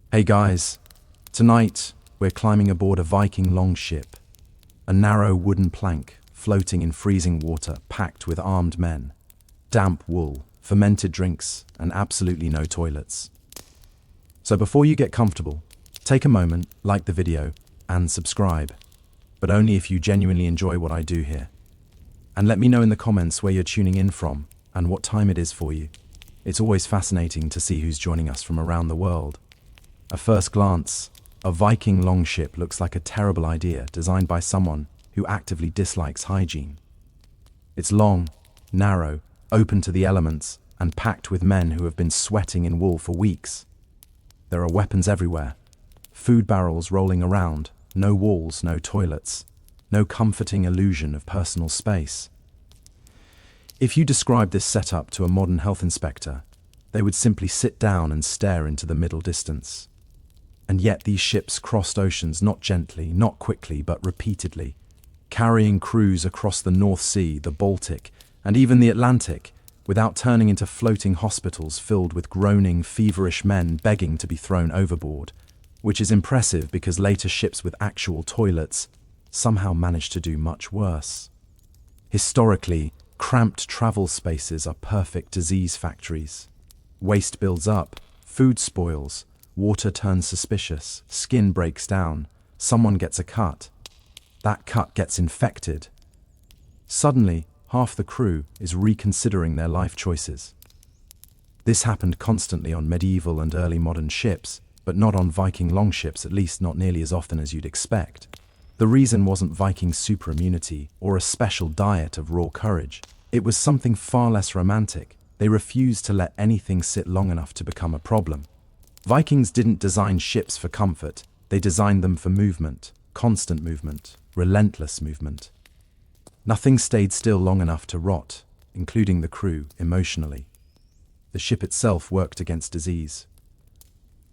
Hey guys, tonight we're climbing aboard a Viking longship, a narrow wooden plank floating in freezing water packed with armed men, damp wool, fermented drinks, and absolutely no toilets. So before you get comfortable, take a moment, like the video, and subscribe, but only if you genuinely enjoy what I do here. And let me know in the comments where you're tuning in from and what time it is for you. It's always fascinating to see who's joining us from around the world. At first glance, a Viking longship looks like a terrible idea designed by someone who actively dislikes hygiene. It's long, narrow, open to the elements, and packed with men who have been sweating in wool for weeks. There are weapons everywhere, food barrels rolling around, no walls, no toilets, no comforting illusion of personal space. If you described this setup to a modern health inspector, they would simply sit down and stare into the middle distance. And yet these ships crossed oceans not gently, not quickly, but repeatedly, carrying crews across the North Sea, the Baltic, and even the Atlantic, without turning into floating hospitals filled with groaning, feverish men begging to be thrown overboard, which is impressive because later ships with actual toilets somehow managed to do much worse. Historically, cramped travel spaces are perfect disease factories. Waste builds up, food spoils, water turns suspicious, skin breaks down, someone gets a cut. That cut gets infected. Suddenly, half the crew is reconsidering their life choices. This happened constantly on medieval and early modern ships, but not on Viking longships, at least not nearly as often as you'd expect. The reason wasn't Viking super immunity or a special diet of raw courage. It was something far less romantic. They refused to let anything sit long enough to become a problem. Vikings didn't design ships for comfort, they designed them for movement, constant movement, relentless movement. Nothing stayed still long enough to rot, including the crew, emotionally. The ship itself worked against disease.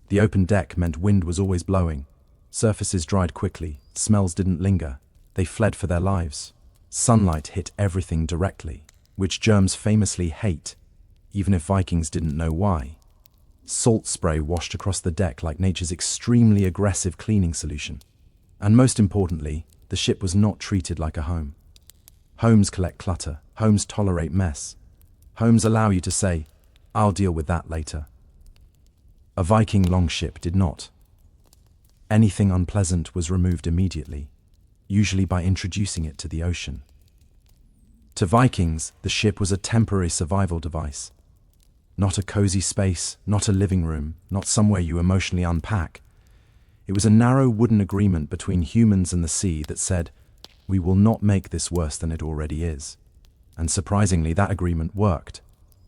The open deck meant wind was always blowing, surfaces dried quickly, smells didn't linger, they fled for their lives. Sunlight hit everything directly, which germs famously hate, even if Vikings didn't know why. Salt spray washed across the deck like nature's extremely aggressive cleaning solution. And most importantly, the ship was not treated like a home. Homes collect clutter, homes tolerate mess. Homes allow you to say, "I'll deal with that later." A Viking longship did not. Anything unpleasant was removed immediately, usually by introducing it to the ocean. To Vikings, the ship was a temporary survival device. Not a cozy space, not a living room, not somewhere you emotionally unpack. It was a narrow wooden agreement between humans and the sea that said, "We will not make this worse than it already is." And surprisingly, that agreement worked.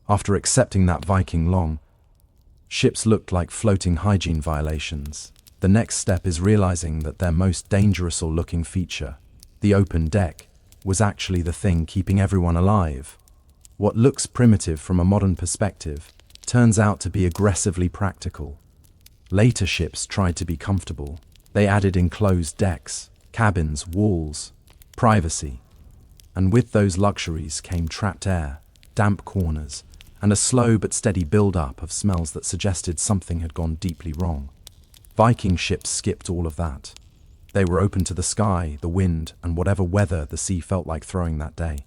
After accepting that Viking long, ships looked like floating hygiene violations. The next step is realizing that their most dangerous-looking feature, the open deck, was actually the thing keeping everyone alive. What looks primitive from a modern perspective turns out to be aggressively practical. Later ships tried to be comfortable. They added enclosed decks, cabins, walls, privacy. And with those luxuries came trapped air, damp corners, and a slow but steady build-up of smells that suggested something had gone deeply wrong. Viking ships skipped all of that. They were open to the sky, the wind, and whatever weather the sea felt like throwing that day.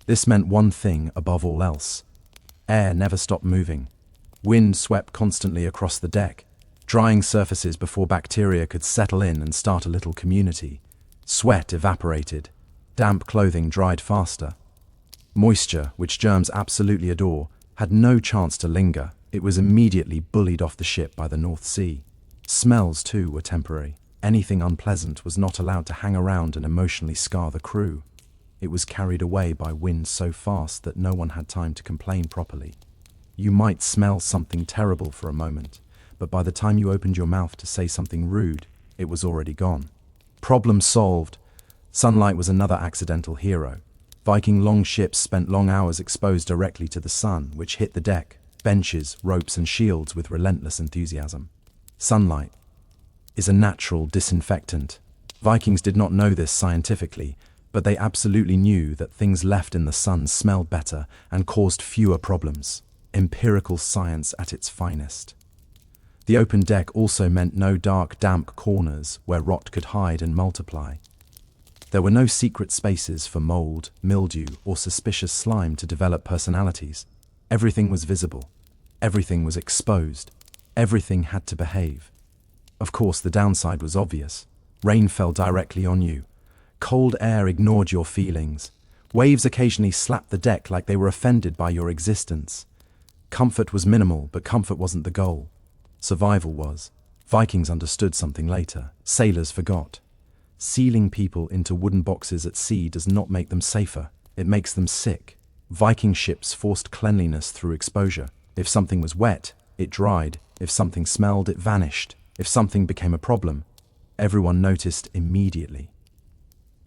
This meant one thing above all else. Air never stopped moving. Wind swept constantly across the deck, drying surfaces before bacteria could settle in and start a little community. Sweat evaporated. Damp clothing dried faster. Moisture, which germs absolutely adore, had no chance to linger. It was immediately bullied off the ship by the North Sea. Smells, too, were temporary. Anything unpleasant was not allowed to hang around and emotionally scar the crew. It was carried away by wind so fast that no one had time to complain properly. You might smell something terrible for a moment, but by the time you opened your mouth to say something rude, it was already gone. Problem solved. Sunlight was another accidental hero. Viking longships spent long hours exposed directly to the sun, which hit the deck, benches, ropes, and shields with relentless enthusiasm. Sunlight is a natural disinfectant. Vikings did not know this scientifically, but they absolutely knew that things left in the sun smelled better and caused fewer problems. Empirical science at its finest. The open deck also meant no dark, damp corners where rot could hide and multiply. There were no secret spaces for mold, mildew, or suspicious slime to develop personalities. Everything was visible. Everything was exposed. Everything had to behave. Of course, the downside was obvious. Rain fell directly on you. Cold air ignored your feelings. Waves occasionally slapped the deck like they were offended by your existence. Comfort was minimal, but comfort wasn't the goal. Survival was. Vikings understood something later. Sailors forgot. Sealing people into wooden boxes at sea does not make them safer. It makes them sick. Viking ships forced cleanliness through exposure. If something was wet, it dried. If something smelled, it vanished. If something became a problem, everyone noticed immediately.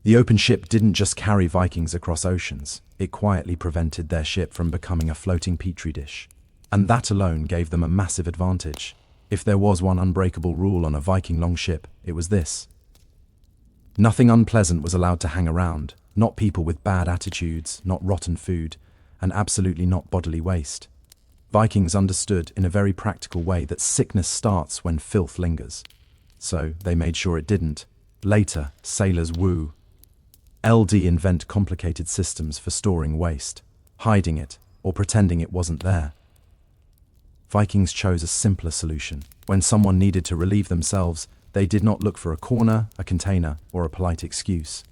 The open ship didn't just carry Vikings across oceans. It quietly prevented their ship from becoming a floating petri dish. And that alone gave them a massive advantage. If there was one unbreakable rule on a Viking longship, it was this. Nothing unpleasant was allowed to hang around, not people with bad attitudes, not rotten food, and absolutely not bodily waste. Vikings understood in a very practical way that sickness starts when filth lingers. So they made sure it didn't. Later, sailors invent complicated systems for storing waste, hiding it, or pretending it wasn't there. Vikings chose a simpler solution. When someone needed to relieve themselves, they did not look for a corner, a container, or a polite excuse.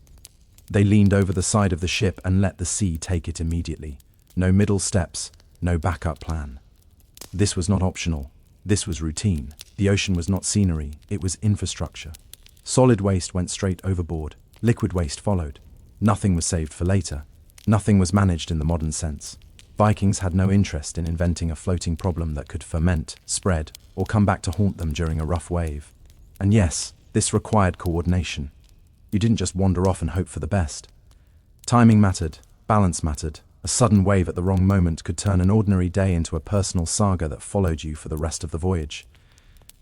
They leaned over the side of the ship and let the sea take it immediately. No middle steps, no backup plan. This was not optional. This was routine. The ocean was not scenery, it was infrastructure. Solid waste went straight overboard. Liquid waste followed. Nothing was saved for later. Nothing was managed in the modern sense. Vikings had no interest in inventing a floating problem that could ferment, spread, or come back to haunt them during a rough wave. And yes, this required coordination. You didn't just wander off and hope for the best. Timing mattered, balance mattered. A sudden wave at the wrong moment could turn an ordinary day into a personal saga that followed you for the rest of the voyage.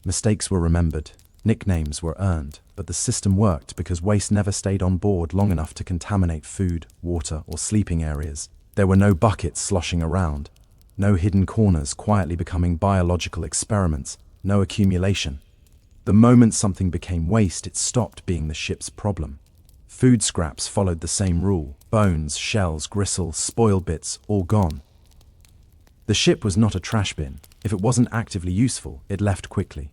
Mistakes were remembered, nicknames were earned, but the system worked because waste never stayed on board long enough to contaminate food, water, or sleeping areas. There were no buckets sloshing around, no hidden corners quietly becoming biological experiments, no accumulation. The moment something became waste, it stopped being the ship's problem. Food scraps followed the same rule. Bones, shells, gristle, spoiled bits, all gone. The ship was not a trash bin. If it wasn't actively useful, it left quickly.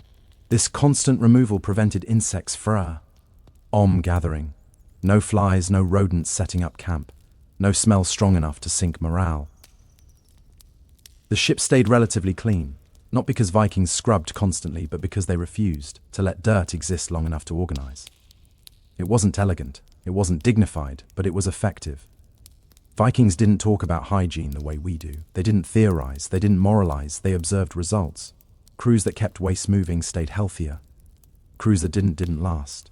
This constant removal prevented insects gathering. No flies, no rodents setting up camp. No smell strong enough to sink morale. The ship stayed relatively clean, not because Vikings scrubbed constantly, but because they refused to let dirt exist long enough to organize. It wasn't elegant, it wasn't dignified, but it was effective. Vikings didn't talk about hygiene the way we do. They didn't theorize, they didn't moralize, they observed results. Crews that kept waste moving stayed healthier. Crews that didn't last.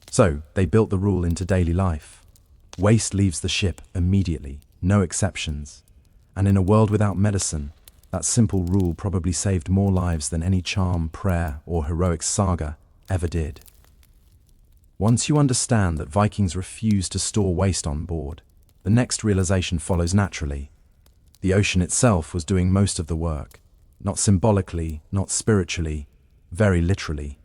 So, they built the rule into daily life. Waste leaves the ship immediately, no exceptions. And in a world without medicine, that simple rule probably saved more lives than any charm, prayer, or heroic saga ever did. Once you understand that Vikings refused to store waste on board, the next realization follows naturally. The ocean itself was doing most of the work, not symbolically, not spiritually, very literally.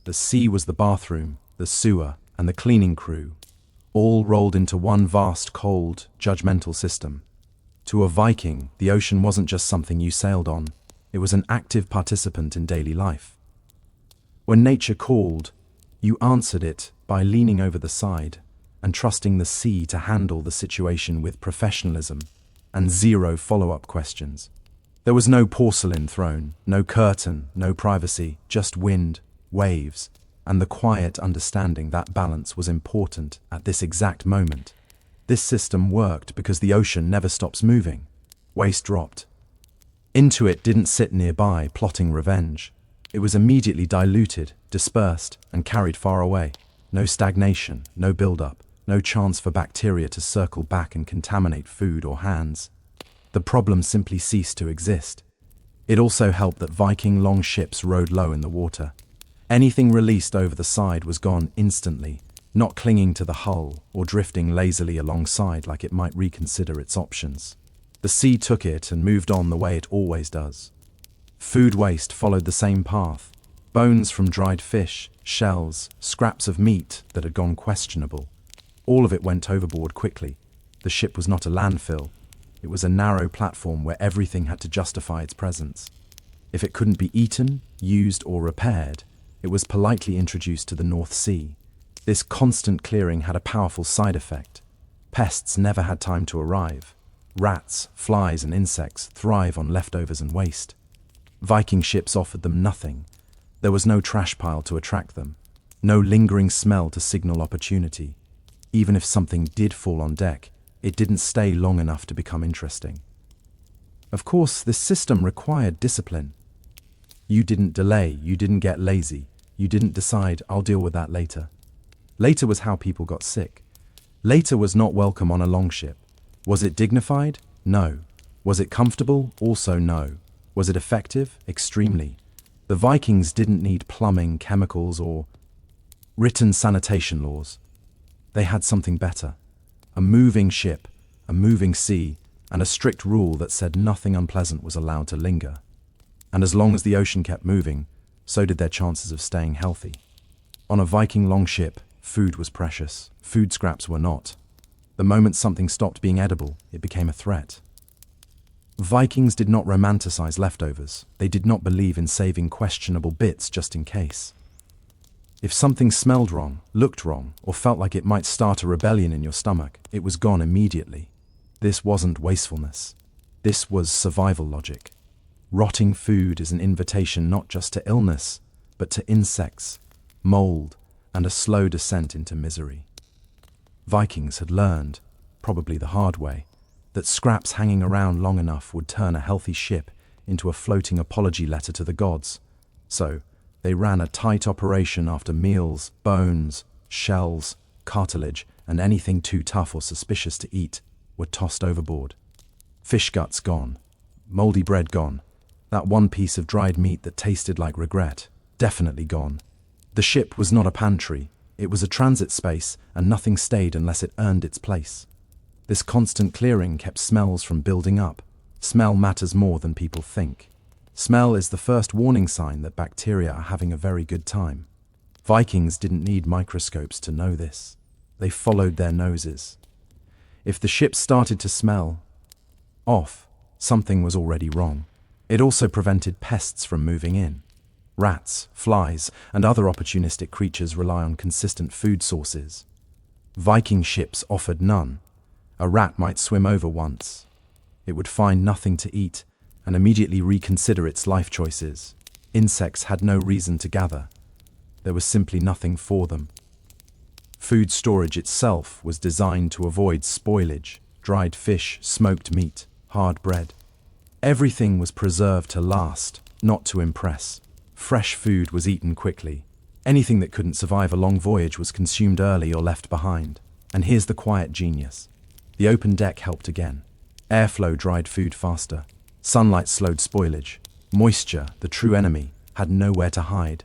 The sea was the bathroom, the sewer, and the cleaning crew, all rolled into one vast, cold, judgmental system. To a Viking, the ocean wasn't just something you sailed on, it was an active participant in daily life. When nature called, you answered it by leaning over the side and trusting the sea to handle the situation with professionalism and zero follow-up questions. There was no porcelain throne, no curtain, no privacy, just wind, waves, and the quiet understanding that balance was important at this exact moment. This system worked because the ocean never stops moving. Waste dropped. Into it didn't sit nearby, plotting revenge. It was immediately diluted, dispersed, and carried far away. No stagnation, no build-up, no chance for bacteria to circle back and contaminate food or hands. The problem simply ceased to exist. It also helped that Viking longships rode low in the water. Anything released over the side was gone instantly, not clinging to the hull or drifting lazily alongside like it might reconsider its options. The sea took it and moved on the way it always does. Food waste followed the same path. Bones from dried fish, shells, scraps of meat that had gone questionable. All of it went overboard quickly. The ship was not a landfill. It was a narrow platform where everything had to justify its presence. If it couldn't be eaten, used, or repaired, it was politely introduced to the North Sea. This constant clearing had a powerful side effect. Pests never had time to arrive. Rats, flies, and insects thrive on leftovers and waste. Viking ships offered them nothing. There was no trash pile to attract them, no lingering smell to signal opportunity. Even if something did fall on deck, it didn't stay long enough to become interesting. Of course, this system required discipline. You didn't delay, you didn't get lazy, you didn't decide, I'll deal with that later. Later was how people got sick. Later was not welcome on a longship. Was it dignified? No. Was it comfortable? Also no. Was it effective? Extremely. The Vikings didn't need plumbing, chemicals, or written sanitation laws. They had something better. A moving ship, a moving sea, and a strict rule that said nothing unpleasant was allowed to linger. And as long as the ocean kept moving, so did their chances of staying healthy. On a Viking longship, food was precious. Food scraps were not. The moment something stopped being edible, it became a threat. Vikings did not romanticize leftovers. They did not believe in saving questionable bits just in case. If something smelled wrong, looked wrong, or felt like it might start a rebellion in your stomach, it was gone immediately. This wasn't wastefulness. This was survival logic. Rotting food is an invitation not just to illness, but to insects, mold, and a slow descent into misery. Vikings had learned, probably the hard way, that scraps hanging around long enough would turn a healthy ship into a floating apology letter to the gods. So, they ran a tight operation after meals, bones, shells, cartilage, and anything too tough or suspicious to eat were tossed overboard. Fish guts gone. Moldy bread gone. That one piece of dried meat that tasted like regret, definitely gone. The ship was not a pantry. It was a transit space, and nothing stayed unless it earned its place. This constant clearing kept smells from building up. Smell matters more than people think. Smell is the first warning sign that bacteria are having a very good time. Vikings didn't need microscopes to know this. They followed their noses. If the ship started to smell off, something was already wrong. It also prevented pests from moving in. Rats, flies, and other opportunistic creatures rely on consistent food sources. Viking ships offered none. A rat might swim over once. It would find nothing to eat and immediately reconsider its life choices. Insects had no reason to gather. There was simply nothing for them. Food storage itself was designed to avoid spoilage, dried fish, smoked meat, hard bread. Everything was preserved to last, not to impress. Fresh food was eaten quickly. Anything that couldn't survive a long voyage was consumed early or left behind. And here's the quiet genius. The open deck helped again. Airflow dried food faster. Sunlight slowed spoilage. Moisture, the true enemy, had nowhere to hide.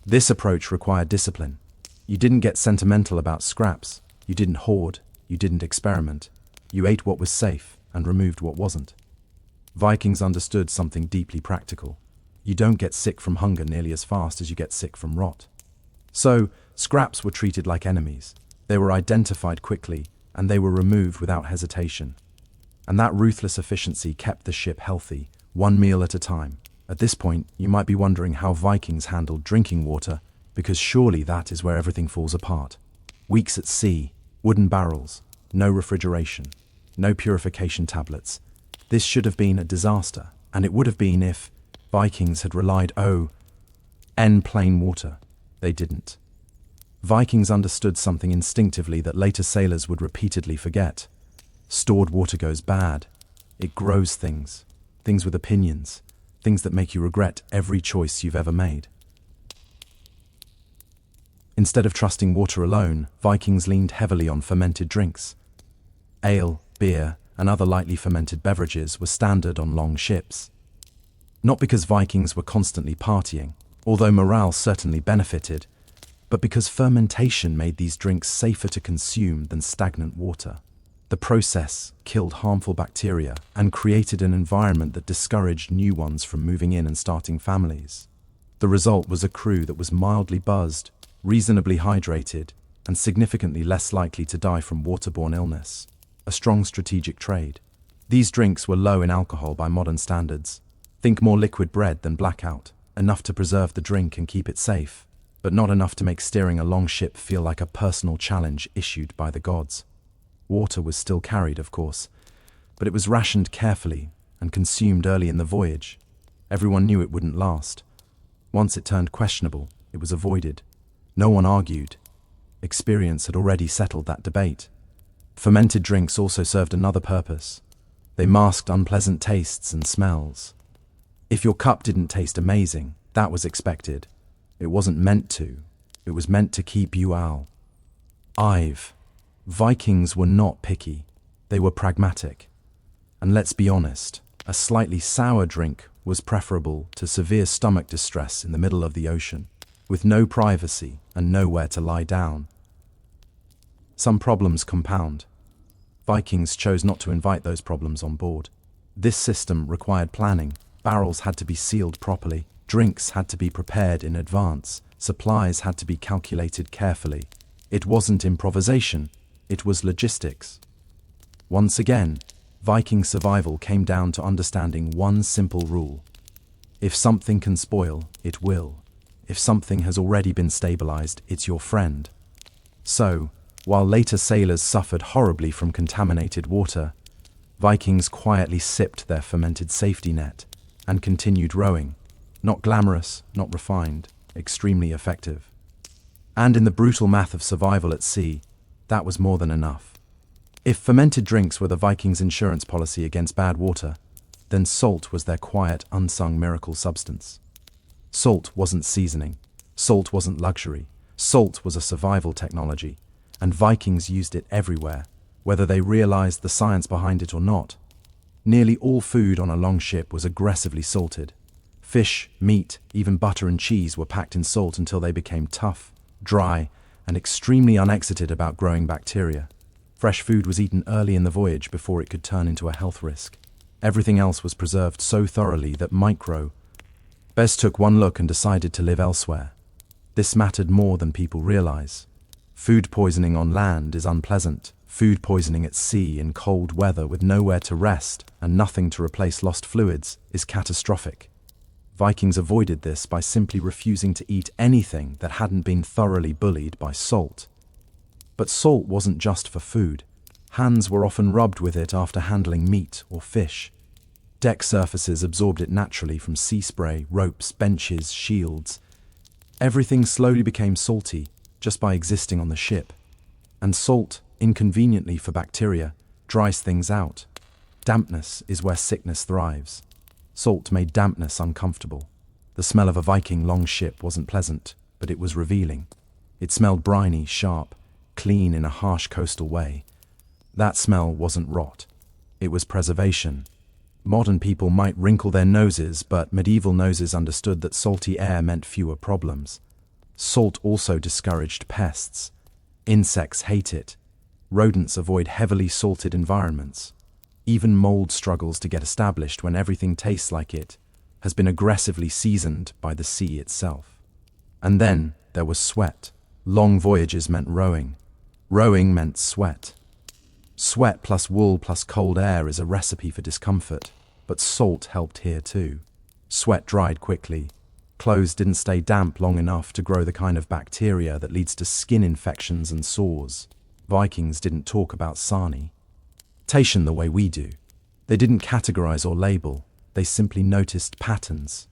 This approach required discipline. You didn't get sentimental about scraps. You didn't hoard. You didn't experiment. You ate what was safe and removed what wasn't. Vikings understood something deeply practical. You don't get sick from hunger nearly as fast as you get sick from rot. So, scraps were treated like enemies. They were identified quickly, and they were removed without hesitation. And that ruthless efficiency kept the ship healthy, one meal at a time. At this point, you might be wondering how Vikings handled drinking water, because surely that is where everything falls apart. Weeks at sea, wooden barrels, no refrigeration, no purification tablets. This should have been a disaster, and it would have been if Vikings had relied on plain water. They didn't. Vikings understood something instinctively that later sailors would repeatedly forget. Stored water goes bad. It grows things with opinions, things that make you regret every choice you've ever made. Instead of trusting water alone, Vikings leaned heavily on fermented drinks. Ale, beer, and other lightly fermented beverages were standard on long ships. Not because Vikings were constantly partying, although morale certainly benefited, but because fermentation made these drinks safer to consume than stagnant water. The process killed harmful bacteria and created an environment that discouraged new ones from moving in and starting families. The result was a crew that was mildly buzzed, reasonably hydrated, and significantly less likely to die from waterborne illness. A strong strategic trade. These drinks were low in alcohol by modern standards. Think more liquid bread than blackout, enough to preserve the drink and keep it safe, but not enough to make steering a longship feel like a personal challenge issued by the gods. Water was still carried, of course, but it was rationed carefully and consumed early in the voyage. Everyone knew it wouldn't last. Once it turned questionable, it was avoided. No one argued. Experience had already settled that debate. Fermented drinks also served another purpose. They masked unpleasant tastes and smells. If your cup didn't taste amazing, that was expected. It wasn't meant to. It was meant to keep you out. Vikings were not picky. They were pragmatic. And let's be honest, a slightly sour drink was preferable to severe stomach distress in the middle of the ocean, with no privacy and nowhere to lie down. Some problems compound. Vikings chose not to invite those problems on board. This system required planning. Barrels had to be sealed properly, drinks had to be prepared in advance, supplies had to be calculated carefully. It wasn't improvisation, it was logistics. Once again, Viking survival came down to understanding one simple rule. If something can spoil, it will. If something has already been stabilized, it's your friend. So, while later sailors suffered horribly from contaminated water, Vikings quietly sipped their fermented safety net and continued rowing. Not glamorous, not refined, extremely effective. And in the brutal math of survival at sea, that was more than enough. If fermented drinks were the Vikings' insurance policy against bad water, then salt was their quiet, unsung miracle substance. Salt wasn't seasoning. Salt wasn't luxury. Salt was a survival technology, and Vikings used it everywhere, whether they realized the science behind it or not. Nearly all food on a longship was aggressively salted. Fish, meat, even butter and cheese were packed in salt until they became tough, dry, and extremely unexited about growing bacteria. Fresh food was eaten early in the voyage before it could turn into a health risk. Everything else was preserved so thoroughly that Bez took one look and decided to live elsewhere. This mattered more than people realize. Food poisoning on land is unpleasant. Food poisoning at sea in cold weather with nowhere to rest and nothing to replace lost fluids is catastrophic. Vikings avoided this by simply refusing to eat anything that hadn't been thoroughly bullied by salt. But salt wasn't just for food. Hands were often rubbed with it after handling meat or fish. Deck surfaces absorbed it naturally from sea spray, ropes, benches, shields. Everything slowly became salty just by existing on the ship. And salt, inconveniently for bacteria, dries things out. Dampness is where sickness thrives. Salt made dampness uncomfortable. The smell of a Viking longship wasn't pleasant, but it was revealing. It smelled briny, sharp, clean in a harsh coastal way. That smell wasn't rot. It was preservation. Modern people might wrinkle their noses, but medieval noses understood that salty air meant fewer problems. Salt also discouraged pests. Insects hate it. Rodents avoid heavily salted environments. Even mold struggles to get established when everything tastes like it has been aggressively seasoned by the sea itself. And then there was sweat. Long voyages meant rowing. Rowing meant sweat. Sweat plus wool plus cold air is a recipe for discomfort, but salt helped here too. Sweat dried quickly. Clothes didn't stay damp long enough to grow the kind of bacteria that leads to skin infections and sores. Vikings didn't talk about sanitation the way we do. They didn't categorize or label. They simply noticed patterns.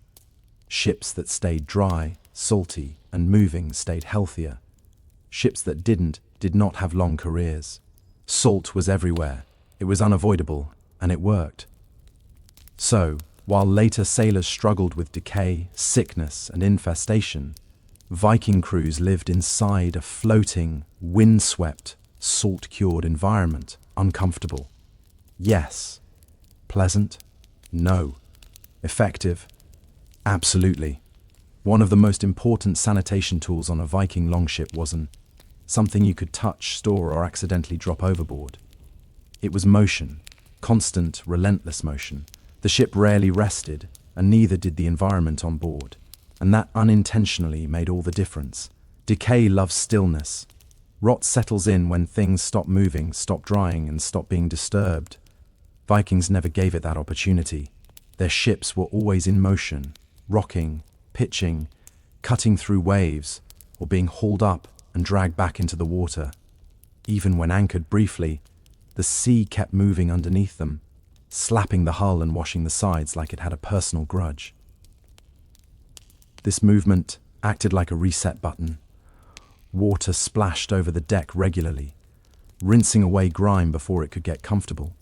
Ships that stayed dry, salty, and moving stayed healthier. Ships that did not have long careers. Salt was everywhere. It was unavoidable, and it worked. So, while later sailors struggled with decay, sickness, and infestation, Viking crews lived inside a floating, windswept, salt-cured environment, uncomfortable. Yes. Pleasant? No. Effective? Absolutely. One of the most important sanitation tools on a Viking longship wasn't something you could touch, store, or accidentally drop overboard. It was motion, constant, relentless motion. The ship rarely rested, and neither did the environment on board. And that unintentionally made all the difference. Decay loves stillness. Rot settles in when things stop moving, stop drying, and stop being disturbed. Vikings never gave it that opportunity. Their ships were always in motion, rocking, pitching, cutting through waves, or being hauled up and dragged back into the water. Even when anchored briefly, the sea kept moving underneath them, slapping the hull and washing the sides like it had a personal grudge. This movement acted like a reset button. Water splashed over the deck regularly, rinsing away grime before it could get comfortable.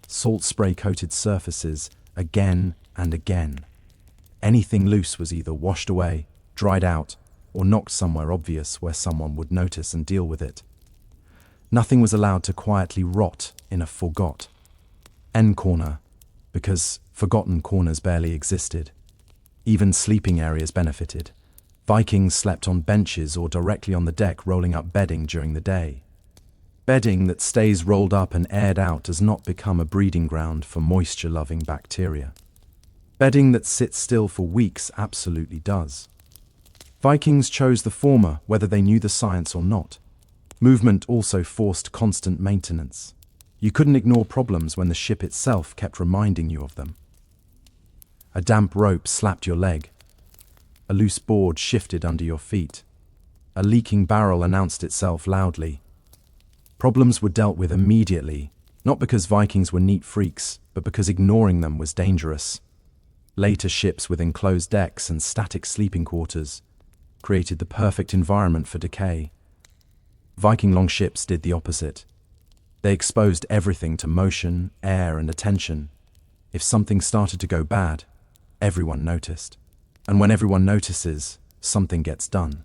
Salt spray coated surfaces again and again. Anything loose was either washed away, dried out, or knocked somewhere obvious where someone would notice and deal with it. Nothing was allowed to quietly rot in a forgot end corner, because forgotten corners barely existed. Even sleeping areas benefited. Vikings slept on benches or directly on the deck, rolling up bedding during the day. Bedding that stays rolled up and aired out does not become a breeding ground for moisture-loving bacteria. Bedding that sits still for weeks absolutely does. Vikings chose the former, whether they knew the science or not. Movement also forced constant maintenance. You couldn't ignore problems when the ship itself kept reminding you of them. A damp rope slapped your leg. A loose board shifted under your feet. A leaking barrel announced itself loudly. Problems were dealt with immediately, not because Vikings were neat freaks, but because ignoring them was dangerous. Later ships with enclosed decks and static sleeping quarters created the perfect environment for decay. Viking longships did the opposite. They exposed everything to motion, air, and attention. If something started to go bad, everyone noticed. And when everyone notices, something gets done.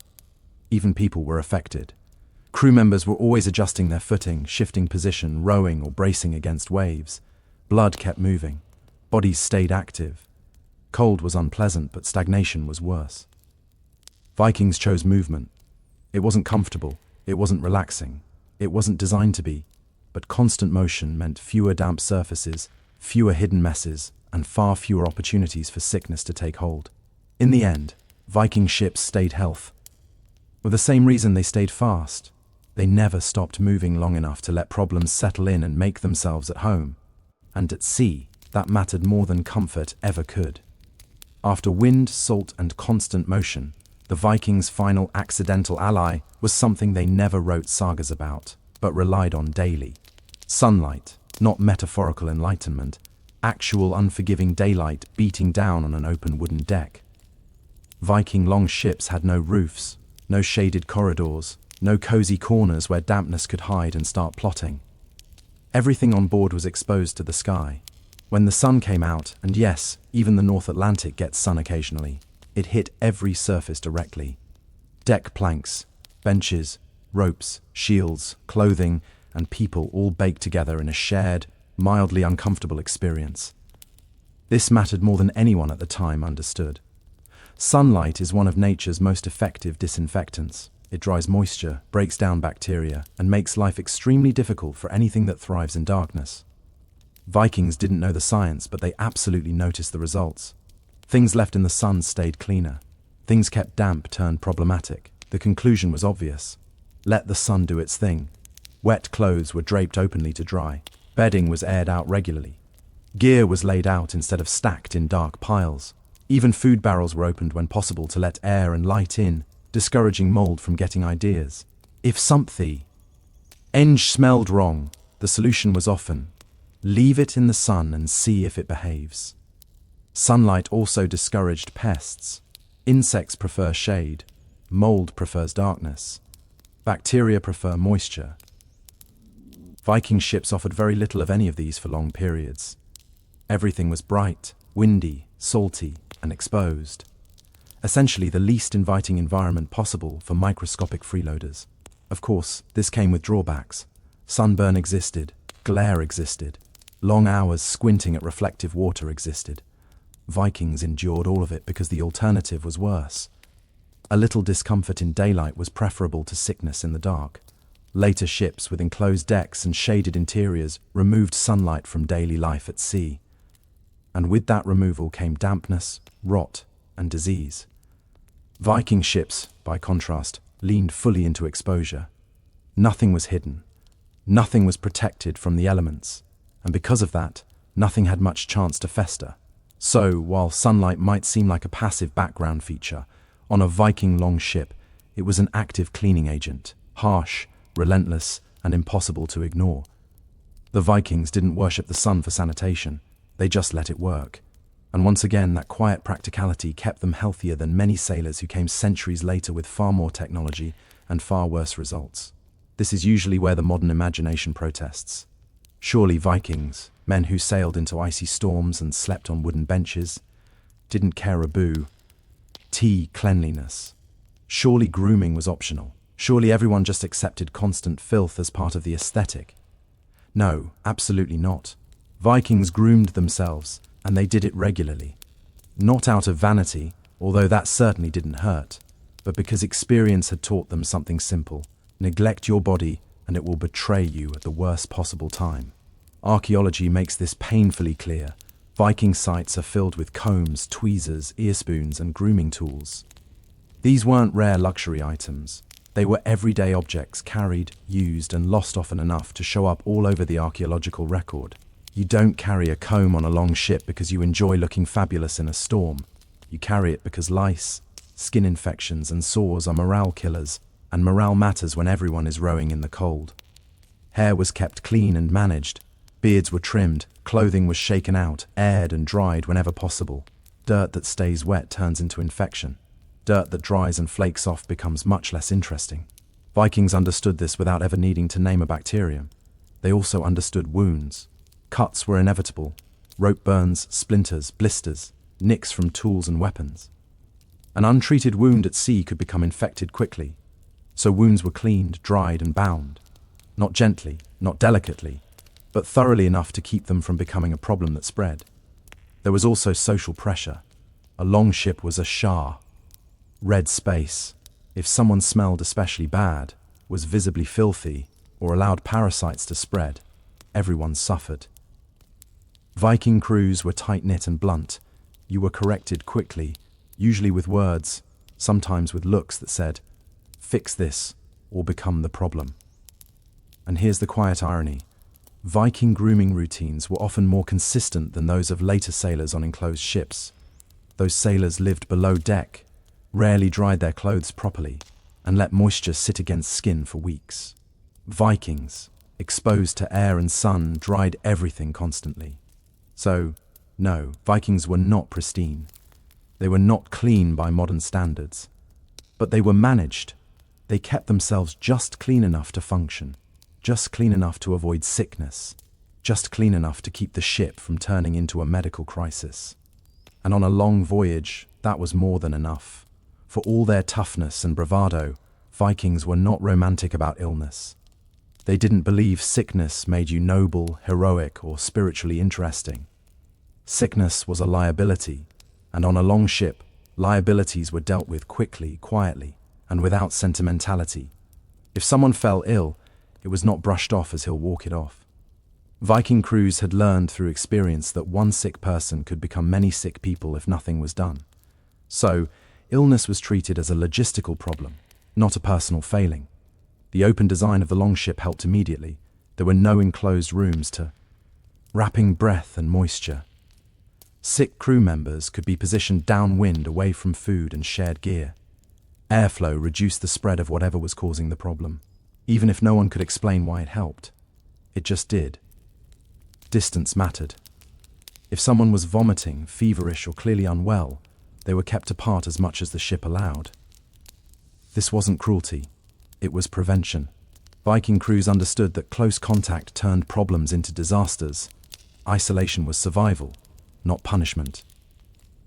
Even people were affected. Crew members were always adjusting their footing, shifting position, rowing or bracing against waves. Blood kept moving. Bodies stayed active. Cold was unpleasant, but stagnation was worse. Vikings chose movement. It wasn't comfortable. It wasn't relaxing. It wasn't designed to be. But constant motion meant fewer damp surfaces, fewer hidden messes, and far fewer opportunities for sickness to take hold. In the end, Viking ships stayed healthy. For the same reason they stayed fast. They never stopped moving long enough to let problems settle in and make themselves at home. And at sea, that mattered more than comfort ever could. After wind, salt, and constant motion, the Vikings' final accidental ally was something they never wrote sagas about, but relied on daily. Sunlight, not metaphorical enlightenment, actual unforgiving daylight beating down on an open wooden deck. Viking longships had no roofs, no shaded corridors, no cozy corners where dampness could hide and start plotting. Everything on board was exposed to the sky. When the sun came out, and yes, even the North Atlantic gets sun occasionally, it hit every surface directly. Deck planks, benches, ropes, shields, clothing, and people all baked together in a shared, mildly uncomfortable experience. This mattered more than anyone at the time understood. Sunlight is one of nature's most effective disinfectants. It dries moisture, breaks down bacteria, and makes life extremely difficult for anything that thrives in darkness. Vikings didn't know the science, but they absolutely noticed the results. Things left in the sun stayed cleaner. Things kept damp turned problematic. The conclusion was obvious. Let the sun do its thing. Wet clothes were draped openly to dry. Bedding was aired out regularly. Gear was laid out instead of stacked in dark piles. Even food barrels were opened when possible to let air and light in, discouraging mold from getting ideas. If something smelled wrong, the solution was often, leave it in the sun and see if it behaves. Sunlight also discouraged pests. Insects prefer shade. Mold prefers darkness. Bacteria prefer moisture. Viking ships offered very little of any of these for long periods. Everything was bright, windy, salty, and exposed. Essentially the least inviting environment possible for microscopic freeloaders. Of course, this came with drawbacks. Sunburn existed, glare existed, long hours squinting at reflective water existed. Vikings endured all of it because the alternative was worse. A little discomfort in daylight was preferable to sickness in the dark. Later ships with enclosed decks and shaded interiors removed sunlight from daily life at sea. And with that removal came dampness, rot, and disease. Viking ships, by contrast, leaned fully into exposure. Nothing was hidden. Nothing was protected from the elements. And because of that, nothing had much chance to fester. So, while sunlight might seem like a passive background feature, on a Viking longship, it was an active cleaning agent, harsh, relentless, and impossible to ignore. The Vikings didn't worship the sun for sanitation, they just let it work. And once again, that quiet practicality kept them healthier than many sailors who came centuries later with far more technology and far worse results. This is usually where the modern imagination protests. Surely Vikings, men who sailed into icy storms and slept on wooden benches, didn't care a boo. Cleanliness. Surely grooming was optional. Surely everyone just accepted constant filth as part of the aesthetic. No, absolutely not. Vikings groomed themselves, and they did it regularly. Not out of vanity, although that certainly didn't hurt, but because experience had taught them something simple. Neglect your body, and it will betray you at the worst possible time. Archaeology makes this painfully clear. Viking sites are filled with combs, tweezers, ear spoons, and grooming tools. These weren't rare luxury items. They were everyday objects carried, used, and lost often enough to show up all over the archaeological record. You don't carry a comb on a long ship because you enjoy looking fabulous in a storm. You carry it because lice, skin infections, and sores are morale killers, and morale matters when everyone is rowing in the cold. Hair was kept clean and managed. Beards were trimmed, clothing was shaken out, aired and dried whenever possible. Dirt that stays wet turns into infection. Dirt that dries and flakes off becomes much less interesting. Vikings understood this without ever needing to name a bacterium. They also understood wounds. Cuts were inevitable. Rope burns, splinters, blisters, nicks from tools and weapons. An untreated wound at sea could become infected quickly. So wounds were cleaned, dried, and bound. Not gently, not delicately, but thoroughly enough to keep them from becoming a problem that spread. There was also social pressure. A longship was a shah. Red space, if someone smelled especially bad, was visibly filthy, or allowed parasites to spread, everyone suffered. Viking crews were tight-knit and blunt. You were corrected quickly, usually with words, sometimes with looks that said, "Fix this, or become the problem." And here's the quiet irony. Viking grooming routines were often more consistent than those of later sailors on enclosed ships. Those sailors lived below deck, rarely dried their clothes properly, and let moisture sit against skin for weeks. Vikings, exposed to air and sun, dried everything constantly. So, no, Vikings were not pristine. They were not clean by modern standards. But they were managed. They kept themselves just clean enough to function, just clean enough to avoid sickness, just clean enough to keep the ship from turning into a medical crisis. And on a long voyage, that was more than enough. For all their toughness and bravado, Vikings were not romantic about illness. They didn't believe sickness made you noble, heroic, or spiritually interesting. Sickness was a liability, and on a long ship, liabilities were dealt with quickly, quietly, and without sentimentality. If someone fell ill, it was not brushed off as he'll walk it off. Viking crews had learned through experience that one sick person could become many sick people if nothing was done. So, illness was treated as a logistical problem, not a personal failing. The open design of the longship helped immediately. There were no enclosed rooms to wrapping breath and moisture. Sick crew members could be positioned downwind away from food and shared gear. Airflow reduced the spread of whatever was causing the problem, even if no one could explain why it helped. It just did. Distance mattered. If someone was vomiting, feverish, or clearly unwell, they were kept apart as much as the ship allowed. This wasn't cruelty, it was prevention. Viking crews understood that close contact turned problems into disasters. Isolation was survival, not punishment.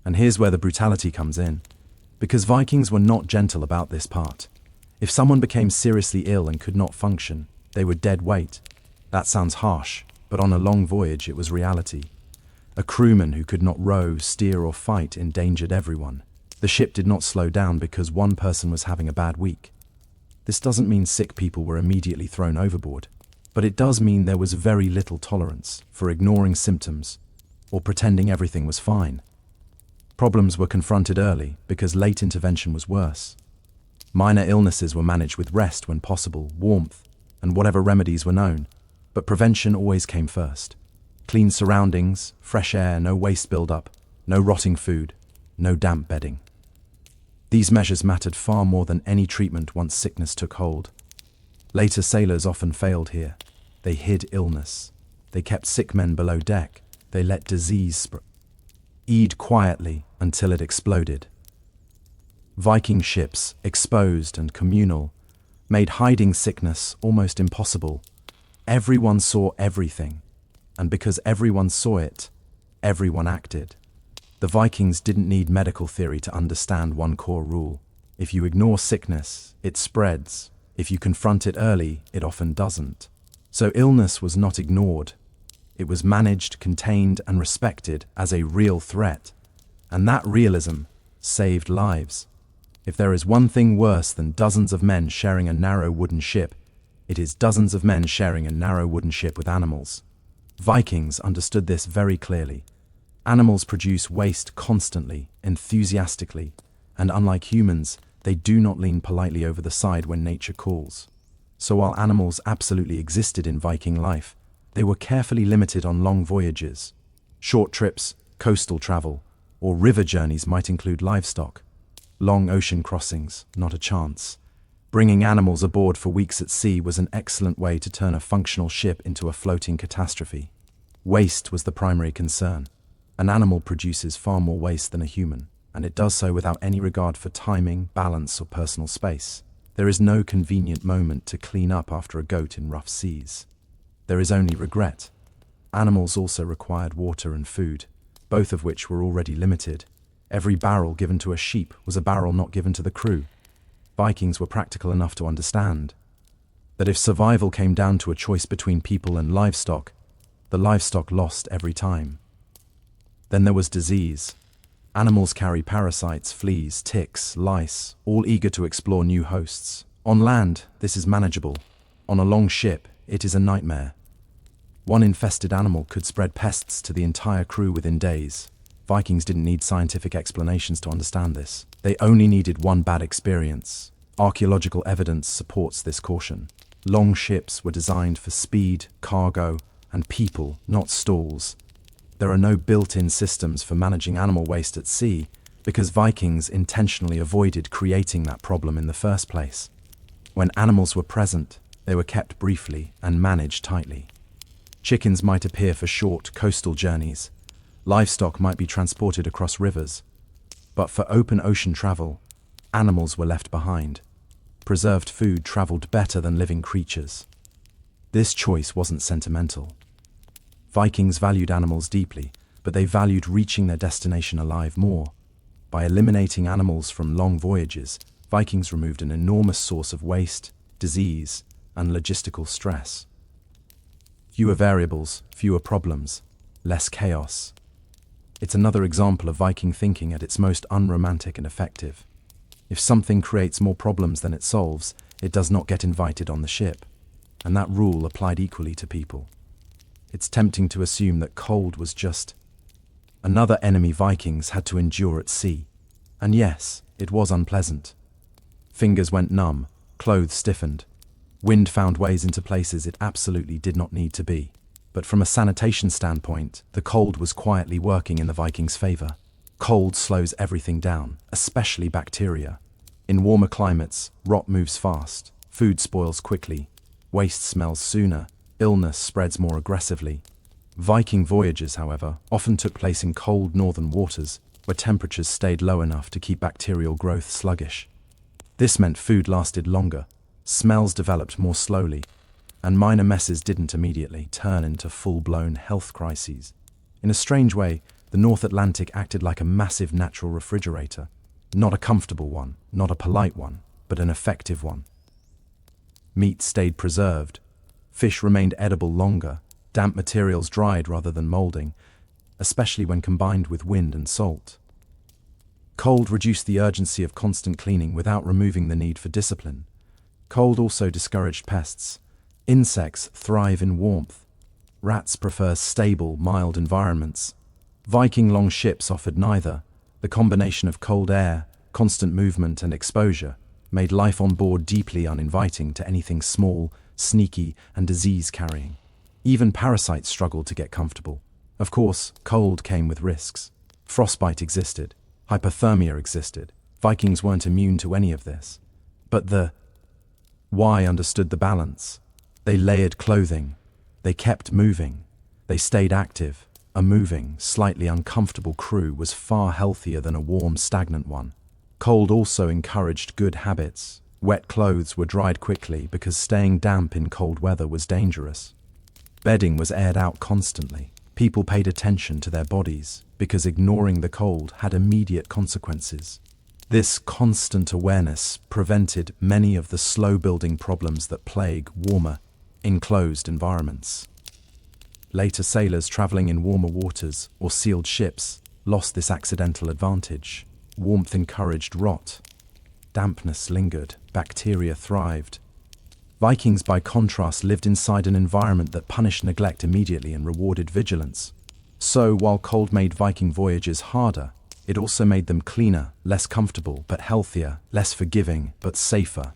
And here's where the brutality comes in. Because Vikings were not gentle about this part. If someone became seriously ill and could not function, they were dead weight. That sounds harsh, but on a long voyage it was reality. A crewman who could not row, steer, or fight endangered everyone. The ship did not slow down because one person was having a bad week. This doesn't mean sick people were immediately thrown overboard, but it does mean there was very little tolerance for ignoring symptoms or pretending everything was fine. Problems were confronted early because late intervention was worse. Minor illnesses were managed with rest when possible, warmth, and whatever remedies were known, but prevention always came first. Clean surroundings, fresh air, no waste build-up, no rotting food, no damp bedding. These measures mattered far more than any treatment once sickness took hold. Later sailors often failed here. They hid illness. They kept sick men below deck. They let disease spread quietly until it exploded. Viking ships, exposed and communal, made hiding sickness almost impossible. Everyone saw everything, and because everyone saw it, everyone acted. The Vikings didn't need medical theory to understand one core rule. If you ignore sickness, it spreads. If you confront it early, it often doesn't. So illness was not ignored. It was managed, contained, and respected as a real threat. And that realism saved lives. If there is one thing worse than dozens of men sharing a narrow wooden ship, it is dozens of men sharing a narrow wooden ship with animals. Vikings understood this very clearly. Animals produce waste constantly, enthusiastically, and unlike humans, they do not lean politely over the side when nature calls. So while animals absolutely existed in Viking life, they were carefully limited on long voyages. Short trips, coastal travel, or river journeys might include livestock. Long ocean crossings, not a chance. Bringing animals aboard for weeks at sea was an excellent way to turn a functional ship into a floating catastrophe. Waste was the primary concern. An animal produces far more waste than a human, and it does so without any regard for timing, balance, or personal space. There is no convenient moment to clean up after a goat in rough seas. There is only regret. Animals also required water and food, both of which were already limited. Every barrel given to a sheep was a barrel not given to the crew. Vikings were practical enough to understand that if survival came down to a choice between people and livestock, the livestock lost every time. Then there was disease. Animals carry parasites, fleas, ticks, lice, all eager to explore new hosts. On land, this is manageable. On a long ship, it is a nightmare. One infested animal could spread pests to the entire crew within days. Vikings didn't need scientific explanations to understand this. They only needed one bad experience. Archaeological evidence supports this caution. Long ships were designed for speed, cargo, and people, not stalls. There are no built-in systems for managing animal waste at sea because Vikings intentionally avoided creating that problem in the first place. When animals were present, they were kept briefly and managed tightly. Chickens might appear for short coastal journeys. Livestock might be transported across rivers. But for open ocean travel, animals were left behind. Preserved food traveled better than living creatures. This choice wasn't sentimental. Vikings valued animals deeply, but they valued reaching their destination alive more. By eliminating animals from long voyages, Vikings removed an enormous source of waste, disease, and logistical stress. Fewer variables, fewer problems, less chaos. It's another example of Viking thinking at its most unromantic and effective. If something creates more problems than it solves, it does not get invited on the ship. And that rule applied equally to people. It's tempting to assume that cold was just another enemy Vikings had to endure at sea. And yes, it was unpleasant. Fingers went numb, clothes stiffened. Wind found ways into places it absolutely did not need to be. But from a sanitation standpoint, the cold was quietly working in the Vikings' favor. Cold slows everything down, especially bacteria. In warmer climates, rot moves fast, food spoils quickly, waste smells sooner, illness spreads more aggressively. Viking voyages, however, often took place in cold northern waters, where temperatures stayed low enough to keep bacterial growth sluggish. This meant food lasted longer, smells developed more slowly, and minor messes didn't immediately turn into full-blown health crises. In a strange way, the North Atlantic acted like a massive natural refrigerator. Not a comfortable one, not a polite one, but an effective one. Meat stayed preserved. Fish remained edible longer. Damp materials dried rather than molding, especially when combined with wind and salt. Cold reduced the urgency of constant cleaning without removing the need for discipline. Cold also discouraged pests. Insects thrive in warmth. Rats prefer stable, mild environments. Viking longships offered neither. The combination of cold air, constant movement, and exposure made life on board deeply uninviting to anything small, sneaky, and disease-carrying. Even parasites struggled to get comfortable. Of course, cold came with risks. Frostbite existed. Hypothermia existed. Vikings weren't immune to any of this. But the why understood the balance. They layered clothing. They kept moving. They stayed active. A moving, slightly uncomfortable crew was far healthier than a warm, stagnant one. Cold also encouraged good habits. Wet clothes were dried quickly because staying damp in cold weather was dangerous. Bedding was aired out constantly. People paid attention to their bodies because ignoring the cold had immediate consequences. This constant awareness prevented many of the slow-building problems that plague warmer, enclosed environments. Later sailors traveling in warmer waters or sealed ships lost this accidental advantage. Warmth encouraged rot. Dampness lingered. Bacteria thrived. Vikings, by contrast, lived inside an environment that punished neglect immediately and rewarded vigilance. So, while cold made Viking voyages harder, it also made them cleaner, less comfortable, but healthier, less forgiving, but safer.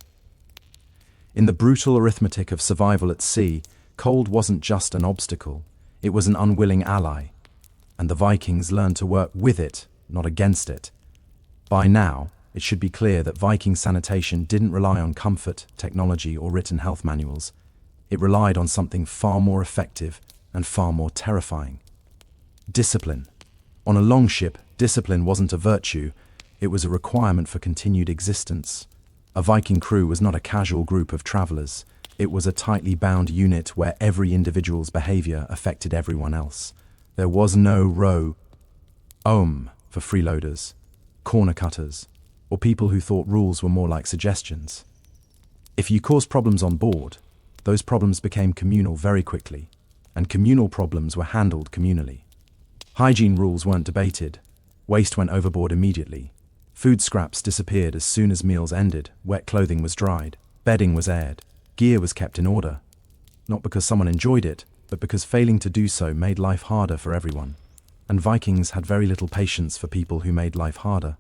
In the brutal arithmetic of survival at sea, cold wasn't just an obstacle, it was an unwilling ally. And the Vikings learned to work with it, not against it. By now, it should be clear that Viking sanitation didn't rely on comfort, technology, or written health manuals. It relied on something far more effective and far more terrifying. Discipline. On a longship, discipline wasn't a virtue, it was a requirement for continued existence. A Viking crew was not a casual group of travelers. It was a tightly bound unit where every individual's behavior affected everyone else. There was no row for freeloaders, corner cutters, or people who thought rules were more like suggestions. If you caused problems on board, those problems became communal very quickly, and communal problems were handled communally. Hygiene rules weren't debated. Waste went overboard immediately. Food scraps disappeared as soon as meals ended. Wet clothing was dried. Bedding was aired. Gear was kept in order. Not because someone enjoyed it, but because failing to do so made life harder for everyone. And Vikings had very little patience for people who made life harder.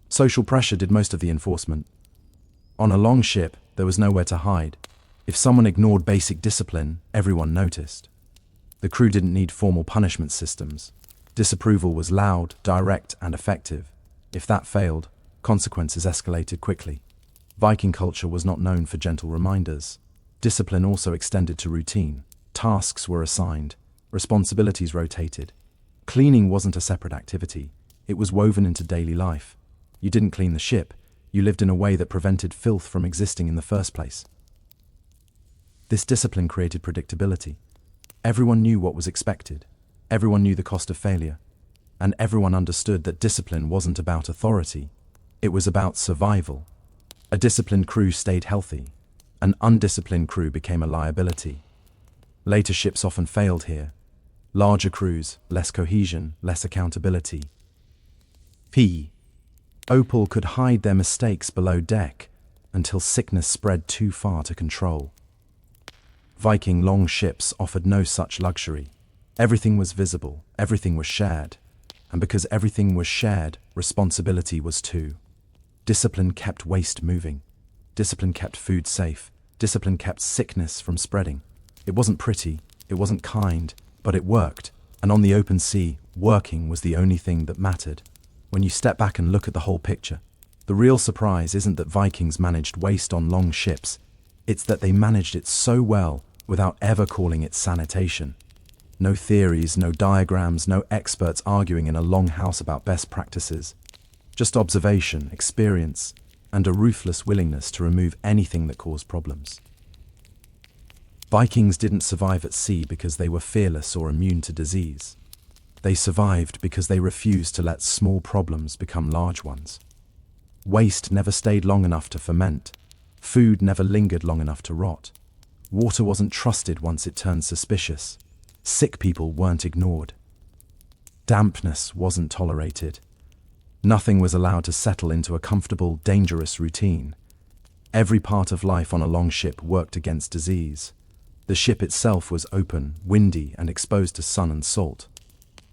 Social pressure did most of the enforcement. On a long ship, there was nowhere to hide. If someone ignored basic discipline, everyone noticed. The crew didn't need formal punishment systems. Disapproval was loud, direct, and effective. If that failed, consequences escalated quickly. Viking culture was not known for gentle reminders. Discipline also extended to routine. Tasks were assigned. Responsibilities rotated. Cleaning wasn't a separate activity. It was woven into daily life. You didn't clean the ship. You lived in a way that prevented filth from existing in the first place. This discipline created predictability. Everyone knew what was expected. Everyone knew the cost of failure. And everyone understood that discipline wasn't about authority. It was about survival. A disciplined crew stayed healthy. An undisciplined crew became a liability. Later ships often failed here. Larger crews, less cohesion, less accountability. Opal could hide their mistakes below deck until sickness spread too far to control. Viking longships offered no such luxury. Everything was visible, everything was shared. And because everything was shared, responsibility was too. Discipline kept waste moving. Discipline kept food safe. Discipline kept sickness from spreading. It wasn't pretty, it wasn't kind, but it worked. And on the open sea, working was the only thing that mattered. When you step back and look at the whole picture, the real surprise isn't that Vikings managed waste on long ships. It's that they managed it so well without ever calling it sanitation. No theories, no diagrams, no experts arguing in a longhouse about best practices. Just observation, experience, and a ruthless willingness to remove anything that caused problems. Vikings didn't survive at sea because they were fearless or immune to disease. They survived because they refused to let small problems become large ones. Waste never stayed long enough to ferment. Food never lingered long enough to rot. Water wasn't trusted once it turned suspicious. Sick people weren't ignored. Dampness wasn't tolerated. Nothing was allowed to settle into a comfortable, dangerous routine. Every part of life on a longship worked against disease. The ship itself was open, windy, and exposed to sun and salt.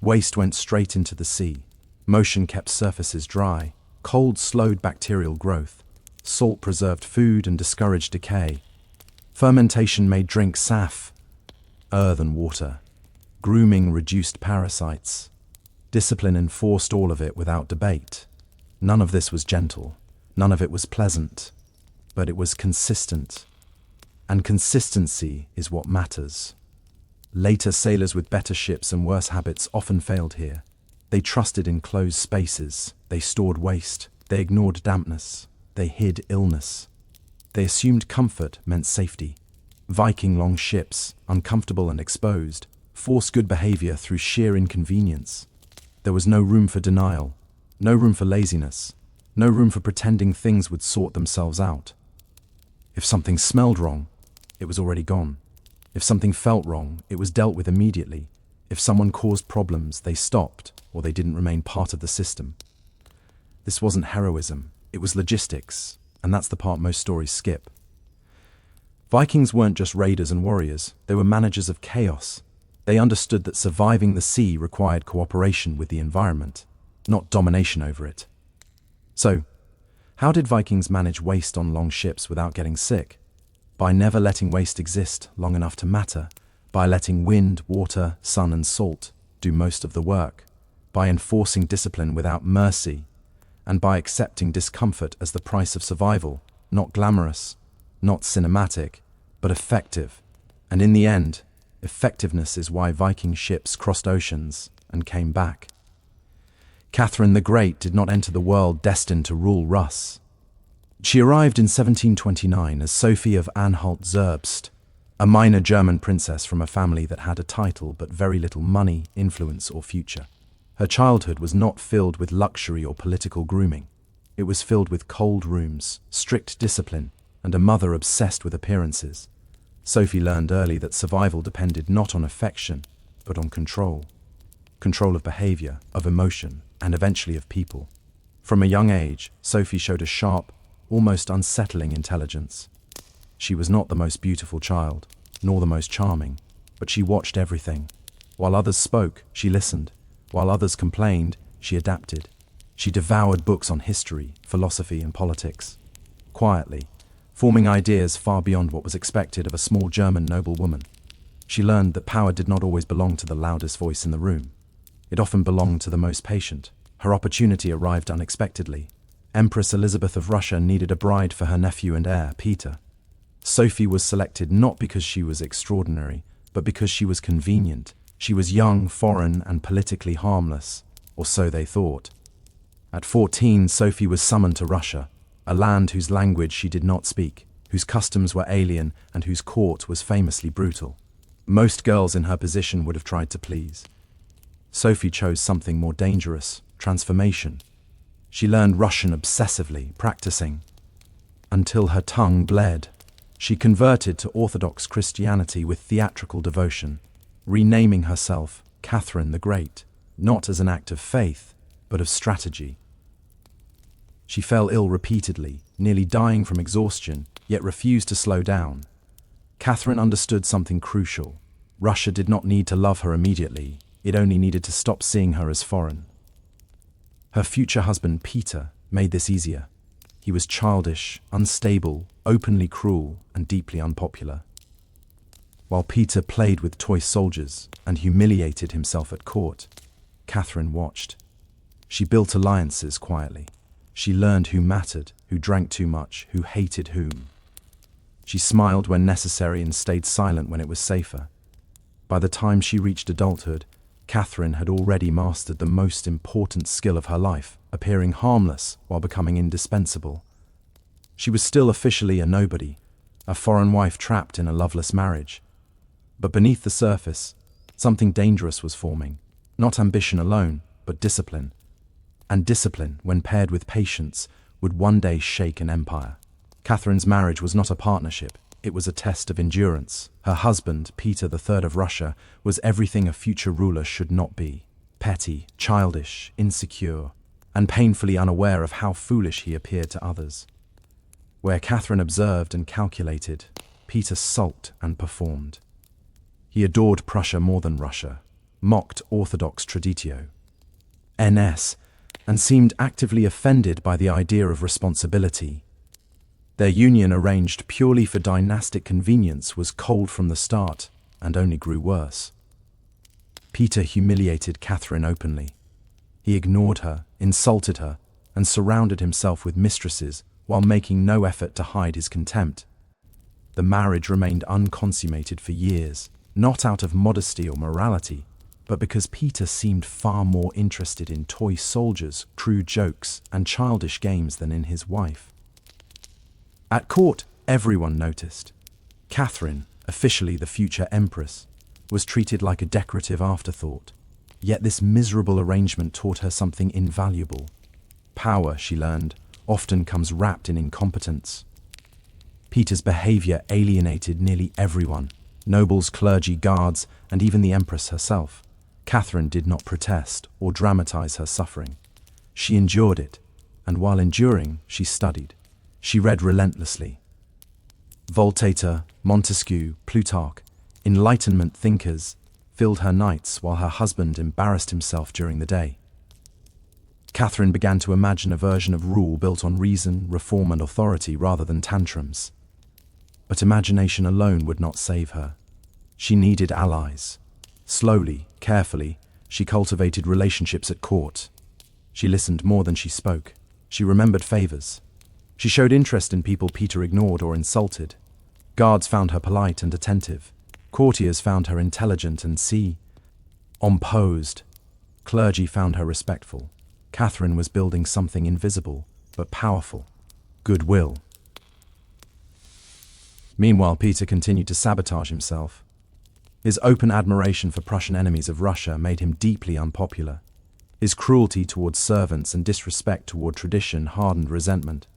Waste went straight into the sea. Motion kept surfaces dry. Cold slowed bacterial growth. Salt preserved food and discouraged decay. Fermentation made drink safe, earth and water. Grooming reduced parasites. Discipline enforced all of it without debate. None of this was gentle. None of it was pleasant. But it was consistent. And consistency is what matters. Later sailors with better ships and worse habits often failed here. They trusted in closed spaces. They stored waste. They ignored dampness. They hid illness. They assumed comfort meant safety. Viking long ships, uncomfortable and exposed, forced good behavior through sheer inconvenience. There was no room for denial, no room for laziness, no room for pretending things would sort themselves out. If something smelled wrong, it was already gone. If something felt wrong, it was dealt with immediately. If someone caused problems, they stopped, or they didn't remain part of the system. This wasn't heroism, it was logistics, and that's the part most stories skip. Vikings weren't just raiders and warriors, they were managers of chaos. They understood that surviving the sea required cooperation with the environment, not domination over it. So, how did Vikings manage waste on long ships without getting sick? By never letting waste exist long enough to matter, by letting wind, water, sun and salt do most of the work, by enforcing discipline without mercy, and by accepting discomfort as the price of survival, not glamorous, not cinematic, but effective. And in the end, effectiveness is why Viking ships crossed oceans and came back. Catherine the Great did not enter the world destined to rule Russ. She arrived in 1729 as Sophie of Anhalt-Zerbst, a minor German princess from a family that had a title but very little money, influence or future. Her childhood was not filled with luxury or political grooming. It was filled with cold rooms, strict discipline, and a mother obsessed with appearances. Sophie learned early that survival depended not on affection, but on control. Control of behavior, of emotion, and eventually of people. From a young age, Sophie showed a sharp, almost unsettling intelligence. She was not the most beautiful child, nor the most charming, but she watched everything. While others spoke, she listened. While others complained, she adapted. She devoured books on history, philosophy, and politics. Quietly, forming ideas far beyond what was expected of a small German noblewoman. She learned that power did not always belong to the loudest voice in the room. It often belonged to the most patient. Her opportunity arrived unexpectedly. Empress Elizabeth of Russia needed a bride for her nephew and heir, Peter. Sophie was selected not because she was extraordinary, but because she was convenient. She was young, foreign, and politically harmless, or so they thought. At 14, Sophie was summoned to Russia, a land whose language she did not speak, whose customs were alien, and whose court was famously brutal. Most girls in her position would have tried to please. Sophie chose something more dangerous, transformation. She learned Russian obsessively, practicing, until her tongue bled. She converted to Orthodox Christianity with theatrical devotion, renaming herself Catherine the Great, not as an act of faith, but of strategy. She fell ill repeatedly, nearly dying from exhaustion, yet refused to slow down. Catherine understood something crucial. Russia did not need to love her immediately, it only needed to stop seeing her as foreign. Her future husband, Peter, made this easier. He was childish, unstable, openly cruel, and deeply unpopular. While Peter played with toy soldiers and humiliated himself at court, Catherine watched. She built alliances quietly. She learned who mattered, who drank too much, who hated whom. She smiled when necessary and stayed silent when it was safer. By the time she reached adulthood, Catherine had already mastered the most important skill of her life, appearing harmless while becoming indispensable. She was still officially a nobody, a foreign wife trapped in a loveless marriage. But beneath the surface, something dangerous was forming. Not ambition alone, but discipline. And discipline, when paired with patience, would one day shake an empire. Catherine's marriage was not a partnership. It was a test of endurance. Her husband, Peter III of Russia, was everything a future ruler should not be. Petty, childish, insecure, and painfully unaware of how foolish he appeared to others. Where Catherine observed and calculated, Peter sulked and performed. He adored Prussia more than Russia, mocked orthodox traditio, NS, and seemed actively offended by the idea of responsibility. Their union, arranged purely for dynastic convenience, was cold from the start and only grew worse. Peter humiliated Catherine openly. He ignored her, insulted her, and surrounded himself with mistresses while making no effort to hide his contempt. The marriage remained unconsummated for years, not out of modesty or morality, but because Peter seemed far more interested in toy soldiers, crude jokes, and childish games than in his wife. At court, everyone noticed. Catherine, officially the future empress, was treated like a decorative afterthought. Yet this miserable arrangement taught her something invaluable. Power, she learned, often comes wrapped in incompetence. Peter's behavior alienated nearly everyone, nobles, clergy, guards, and even the empress herself. Catherine did not protest or dramatize her suffering. She endured it, and while enduring, she studied. She read relentlessly. Voltaire, Montesquieu, Plutarch, Enlightenment thinkers filled her nights while her husband embarrassed himself during the day. Catherine began to imagine a version of rule built on reason, reform, and authority rather than tantrums. But imagination alone would not save her. She needed allies. Slowly, carefully, she cultivated relationships at court. She listened more than she spoke. She remembered favors. She showed interest in people Peter ignored or insulted. Guards found her polite and attentive. Courtiers found her intelligent and composed. Clergy found her respectful. Catherine was building something invisible, but powerful: goodwill. Meanwhile, Peter continued to sabotage himself. His open admiration for Prussian enemies of Russia made him deeply unpopular. His cruelty towards servants and disrespect toward tradition hardened resentment.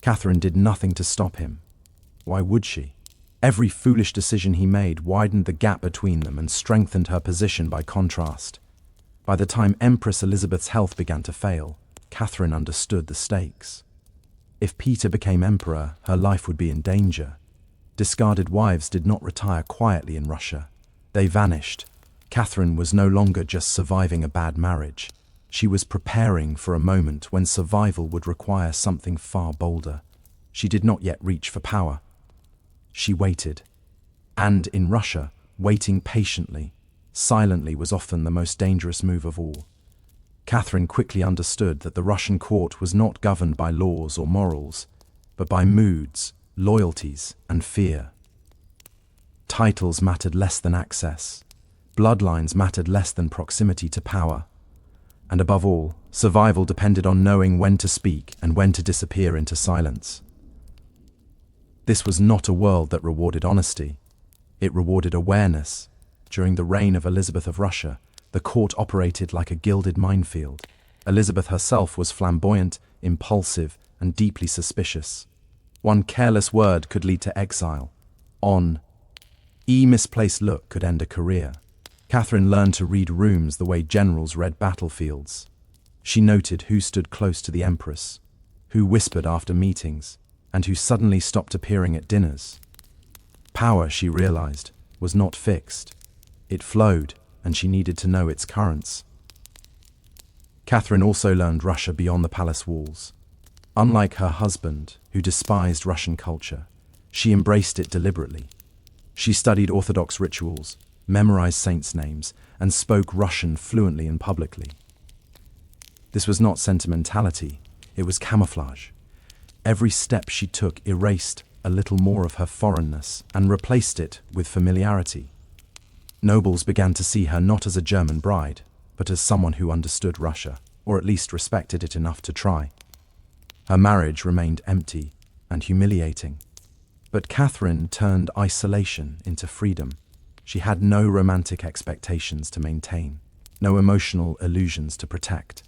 Catherine did nothing to stop him. Why would she? Every foolish decision he made widened the gap between them and strengthened her position by contrast. By the time Empress Elizabeth's health began to fail, Catherine understood the stakes. If Peter became emperor, her life would be in danger. Discarded wives did not retire quietly in Russia. They vanished. Catherine was no longer just surviving a bad marriage. She was preparing for a moment when survival would require something far bolder. She did not yet reach for power. She waited. And in Russia, waiting patiently, silently, was often the most dangerous move of all. Catherine quickly understood that the Russian court was not governed by laws or morals, but by moods, loyalties, and fear. Titles mattered less than access. Bloodlines mattered less than proximity to power. And above all, survival depended on knowing when to speak and when to disappear into silence. This was not a world that rewarded honesty. It rewarded awareness. During the reign of Elizabeth of Russia, the court operated like a gilded minefield. Elizabeth herself was flamboyant, impulsive, and deeply suspicious. One careless word could lead to exile. Misplaced look could end a career. Catherine learned to read rooms the way generals read battlefields. She noted who stood close to the empress, who whispered after meetings, and who suddenly stopped appearing at dinners. Power, she realized, was not fixed. It flowed, and she needed to know its currents. Catherine also learned Russia beyond the palace walls. Unlike her husband, who despised Russian culture, she embraced it deliberately. She studied Orthodox rituals, memorized saints' names, and spoke Russian fluently and publicly. This was not sentimentality, it was camouflage. Every step she took erased a little more of her foreignness and replaced it with familiarity. Nobles began to see her not as a German bride, but as someone who understood Russia, or at least respected it enough to try. Her marriage remained empty and humiliating. But Catherine turned isolation into freedom. She had no romantic expectations to maintain, no emotional illusions to protect.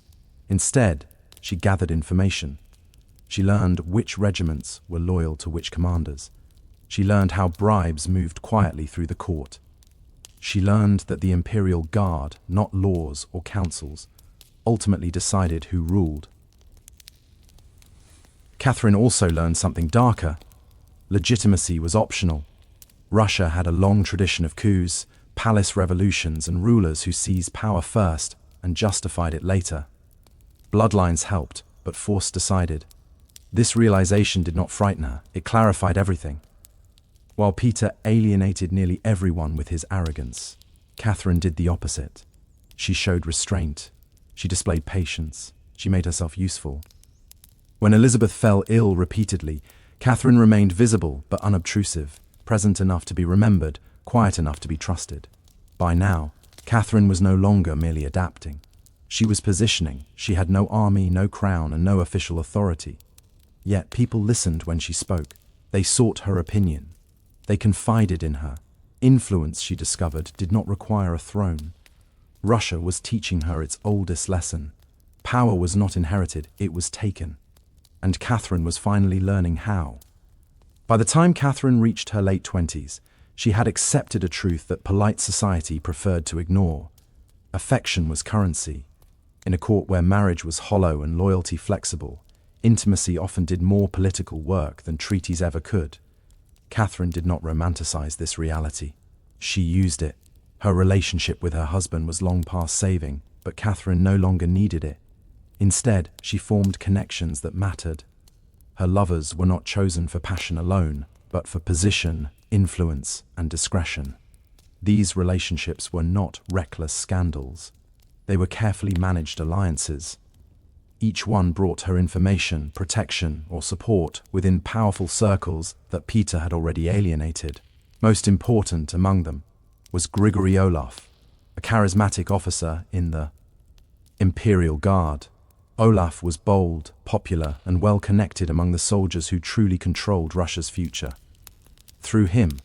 Instead, she gathered information. She learned which regiments were loyal to which commanders. She learned how bribes moved quietly through the court. She learned that the imperial guard, not laws or councils, ultimately decided who ruled. Catherine also learned something darker. Legitimacy was optional. Russia had a long tradition of coups, palace revolutions, and rulers who seized power first and justified it later. Bloodlines helped, but force decided. This realization did not frighten her, it clarified everything. While Peter alienated nearly everyone with his arrogance, Catherine did the opposite. She showed restraint. She displayed patience. She made herself useful. When Elizabeth fell ill repeatedly, Catherine remained visible but unobtrusive, present enough to be remembered, quiet enough to be trusted. By now, Catherine was no longer merely adapting. She was positioning. She had no army, no crown, and no official authority. Yet people listened when she spoke. They sought her opinion. They confided in her. Influence, she discovered, did not require a throne. Russia was teaching her its oldest lesson. Power was not inherited, it was taken. And Catherine was finally learning how. By the time Catherine reached her late 20s, she had accepted a truth that polite society preferred to ignore. Affection was currency. In a court where marriage was hollow and loyalty flexible, intimacy often did more political work than treaties ever could. Catherine did not romanticize this reality. She used it. Her relationship with her husband was long past saving, but Catherine no longer needed it. Instead, she formed connections that mattered. Her lovers were not chosen for passion alone, but for position, influence, and discretion. These relationships were not reckless scandals. They were carefully managed alliances. Each one brought her information, protection, or support within powerful circles that Peter had already alienated. Most important among them was Grigory Olaf, a charismatic officer in the Imperial Guard. Olaf was bold, popular, and well-connected among the soldiers who truly controlled Russia's future. Through him,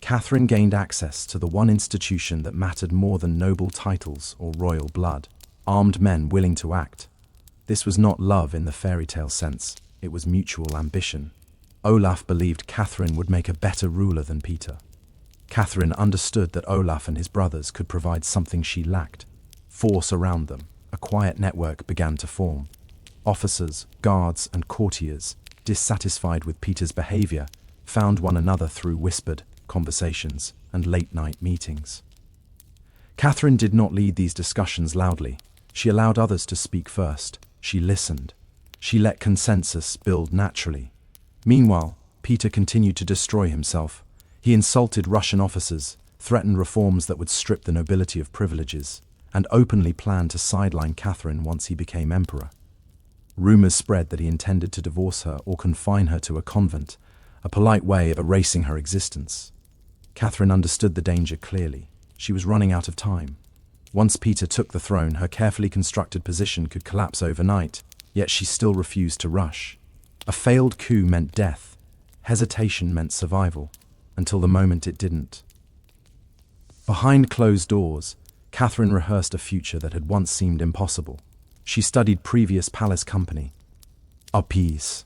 Catherine gained access to the one institution that mattered more than noble titles or royal blood: armed men willing to act. This was not love in the fairy tale sense, it was mutual ambition. Olaf believed Catherine would make a better ruler than Peter. Catherine understood that Olaf and his brothers could provide something she lacked: force around them. A quiet network began to form. Officers, guards, and courtiers, dissatisfied with Peter's behavior, found one another through whispered conversations and late-night meetings. Catherine did not lead these discussions loudly. She allowed others to speak first. She listened. She let consensus build naturally. Meanwhile, Peter continued to destroy himself. He insulted Russian officers, threatened reforms that would strip the nobility of privileges, and openly planned to sideline Catherine once he became emperor. Rumors spread that he intended to divorce her or confine her to a convent, a polite way of erasing her existence. Catherine understood the danger clearly. She was running out of time. Once Peter took the throne, her carefully constructed position could collapse overnight, yet she still refused to rush. A failed coup meant death. Hesitation meant survival, until the moment it didn't. Behind closed doors, Catherine rehearsed a future that had once seemed impossible. She studied previous palace company. A piece.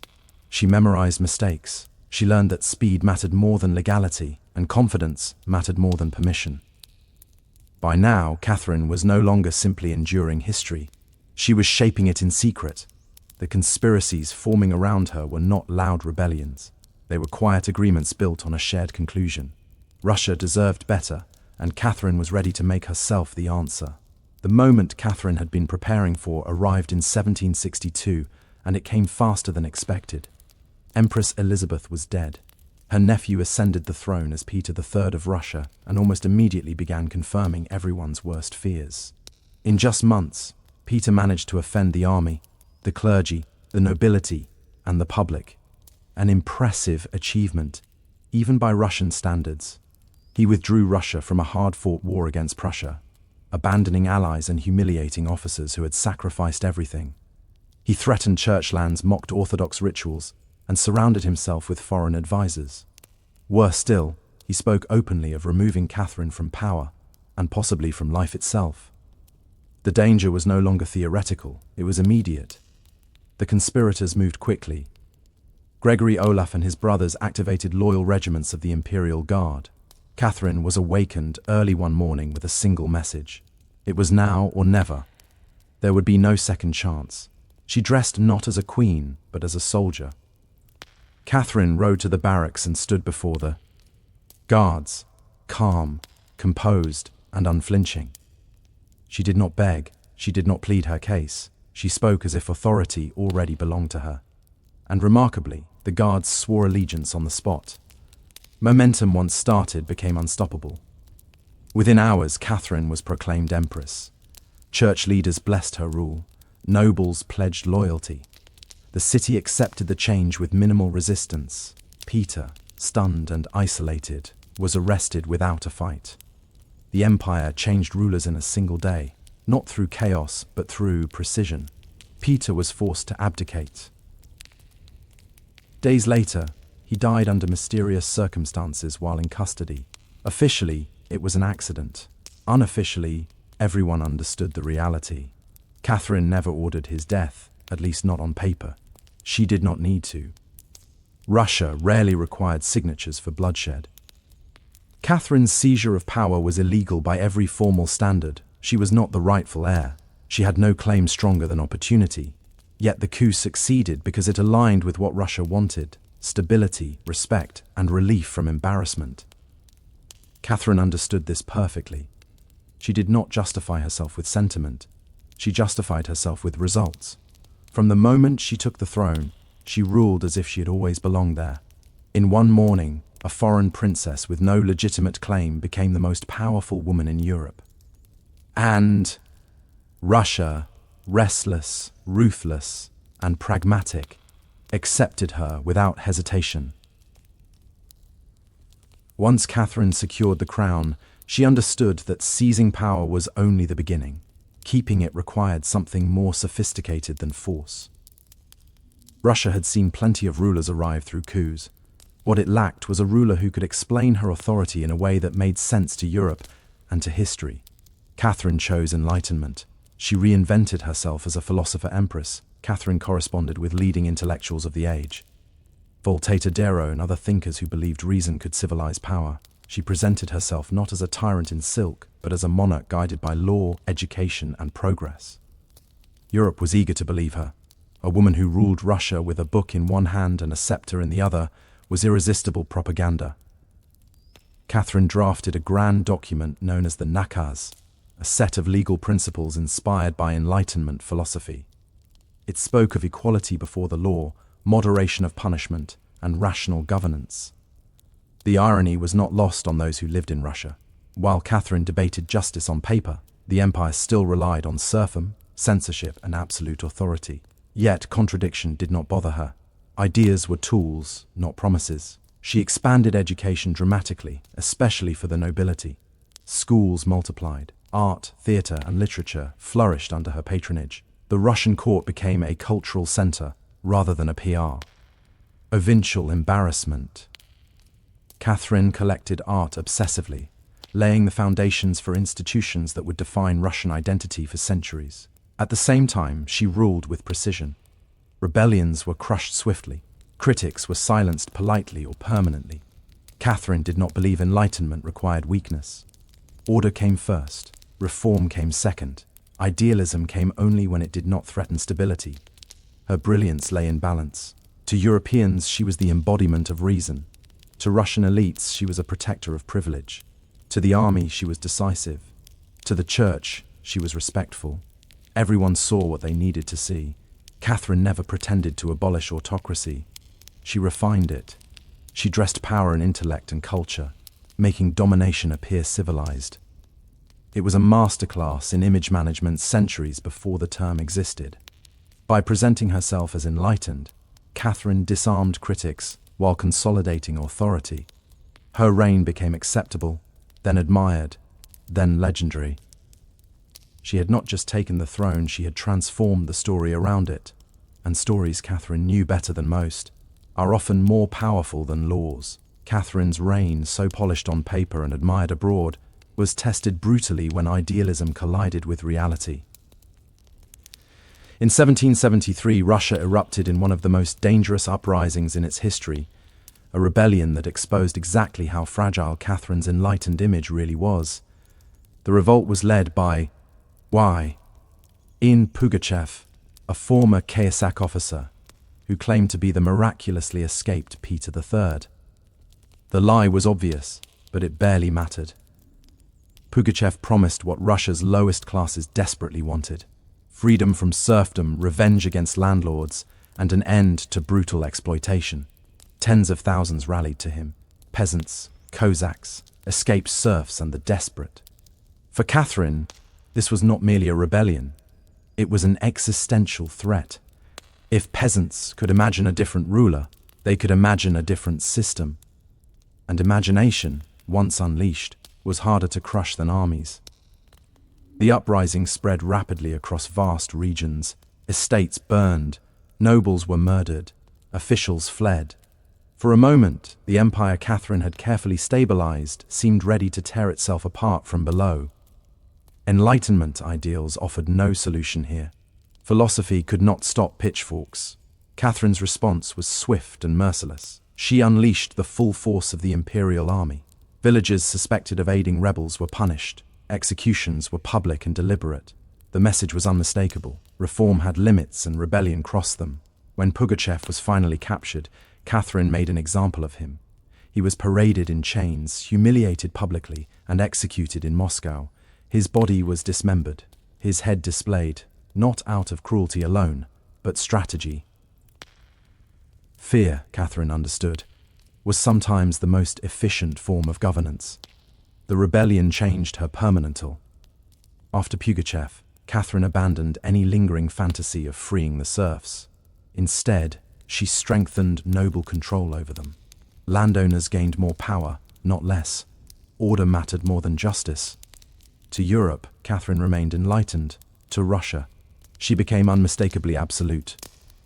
She memorized mistakes. She learned that speed mattered more than legality, and confidence mattered more than permission. By now, Catherine was no longer simply enduring history. She was shaping it in secret. The conspiracies forming around her were not loud rebellions. They were quiet agreements built on a shared conclusion. Russia deserved better, and Catherine was ready to make herself the answer. The moment Catherine had been preparing for arrived in 1762, and it came faster than expected. Empress Elizabeth was dead. Her nephew ascended the throne as Peter III of Russia, and almost immediately began confirming everyone's worst fears. In just months, Peter managed to offend the army, the clergy, the nobility, and the public. An impressive achievement, even by Russian standards. He withdrew Russia from a hard-fought war against Prussia, abandoning allies and humiliating officers who had sacrificed everything. He threatened church lands, mocked Orthodox rituals, and surrounded himself with foreign advisors. Worse still, he spoke openly of removing Catherine from power, and possibly from life itself. The danger was no longer theoretical, it was immediate. The conspirators moved quickly. Gregory Olaf and his brothers activated loyal regiments of the Imperial Guard. Catherine was awakened early one morning with a single message. It was now or never. There would be no second chance. She dressed not as a queen, but as a soldier. Catherine rode to the barracks and stood before the guards, calm, composed, and unflinching. She did not beg, she did not plead her case. She spoke as if authority already belonged to her. And remarkably, the guards swore allegiance on the spot. Momentum once started became unstoppable. Within hours, Catherine was proclaimed empress. Church leaders blessed her rule. Nobles pledged loyalty. The city accepted the change with minimal resistance. Peter, stunned and isolated, was arrested without a fight. The empire changed rulers in a single day, not through chaos but through precision. Peter was forced to abdicate. Days later, he died under mysterious circumstances while in custody. Officially, it was an accident. Unofficially, everyone understood the reality. Catherine never ordered his death, at least not on paper. She did not need to. Russia rarely required signatures for bloodshed. Catherine's seizure of power was illegal by every formal standard. She was not the rightful heir. She had no claim stronger than opportunity. Yet the coup succeeded because it aligned with what Russia wanted: stability, respect, and relief from embarrassment. Catherine understood this perfectly. She did not justify herself with sentiment. She justified herself with results. From the moment she took the throne, she ruled as if she had always belonged there. In one morning, a foreign princess with no legitimate claim became the most powerful woman in Europe. And Russia, restless, ruthless, and pragmatic, accepted her without hesitation. Once Catherine secured the crown, she understood that seizing power was only the beginning. Keeping it required something more sophisticated than force. Russia had seen plenty of rulers arrive through coups. What it lacked was a ruler who could explain her authority in a way that made sense to Europe and to history. Catherine chose enlightenment. She reinvented herself as a philosopher-empress. Catherine corresponded with leading intellectuals of the age. Voltaire, Diderot, and other thinkers who believed reason could civilize power. She presented herself not as a tyrant in silk, but as a monarch guided by law, education, and progress. Europe was eager to believe her. A woman who ruled Russia with a book in one hand and a scepter in the other was irresistible propaganda. Catherine drafted a grand document known as the Nakaz, a set of legal principles inspired by Enlightenment philosophy. It spoke of equality before the law, moderation of punishment, and rational governance. The irony was not lost on those who lived in Russia. While Catherine debated justice on paper, the empire still relied on serfdom, censorship, and absolute authority. Yet contradiction did not bother her. Ideas were tools, not promises. She expanded education dramatically, especially for the nobility. Schools multiplied. Art, theatre, and literature flourished under her patronage. The Russian court became a cultural center rather than a PR. Provincial embarrassment. Catherine collected art obsessively, laying the foundations for institutions that would define Russian identity for centuries. At the same time, she ruled with precision. Rebellions were crushed swiftly. Critics were silenced politely or permanently. Catherine did not believe enlightenment required weakness. Order came first. Reform came second. Idealism came only when it did not threaten stability. Her brilliance lay in balance. To Europeans, she was the embodiment of reason. To Russian elites, she was a protector of privilege. To the army, she was decisive. To the church, she was respectful. Everyone saw what they needed to see. Catherine never pretended to abolish autocracy. She refined it. She dressed power in intellect and culture, making domination appear civilized. It was a masterclass in image management centuries before the term existed. By presenting herself as enlightened, Catherine disarmed critics while consolidating authority. Her reign became acceptable, then admired, then legendary. She had not just taken the throne, she had transformed the story around it. And stories, Catherine knew better than most, are often more powerful than laws. Catherine's reign, so polished on paper and admired abroad, was tested brutally when idealism collided with reality. In 1773, Russia erupted in one of the most dangerous uprisings in its history, a rebellion that exposed exactly how fragile Catherine's enlightened image really was. The revolt was led by Pugachev, a former KSAK officer. who claimed to be the miraculously escaped Peter III. The lie was obvious, but it barely mattered. Pugachev promised what Russia's lowest classes desperately wanted: freedom from serfdom, revenge against landlords, and an end to brutal exploitation. Tens of thousands rallied to him: peasants, Cossacks, escaped serfs, and the desperate. For Catherine, this was not merely a rebellion. It was an existential threat. If peasants could imagine a different ruler, they could imagine a different system. And imagination, once unleashed, was harder to crush than armies. The uprising spread rapidly across vast regions. Estates burned, nobles were murdered, officials fled. For a moment, the empire Catherine had carefully stabilized seemed ready to tear itself apart from below. Enlightenment ideals offered no solution here. Philosophy could not stop pitchforks. Catherine's response was swift and merciless. She unleashed the full force of the imperial army. Villagers suspected of aiding rebels were punished. Executions were public and deliberate. The message was unmistakable. Reform had limits and rebellion crossed them. When Pugachev was finally captured, Catherine made an example of him. He was paraded in chains, humiliated publicly, and executed in Moscow. His body was dismembered, his head displayed, not out of cruelty alone, but strategy. Fear, Catherine understood, was sometimes the most efficient form of governance. The rebellion changed her permanently. After Pugachev, Catherine abandoned any lingering fantasy of freeing the serfs. Instead, she strengthened noble control over them. Landowners gained more power, not less. Order mattered more than justice. To Europe, Catherine remained enlightened. To Russia, she became unmistakably absolute.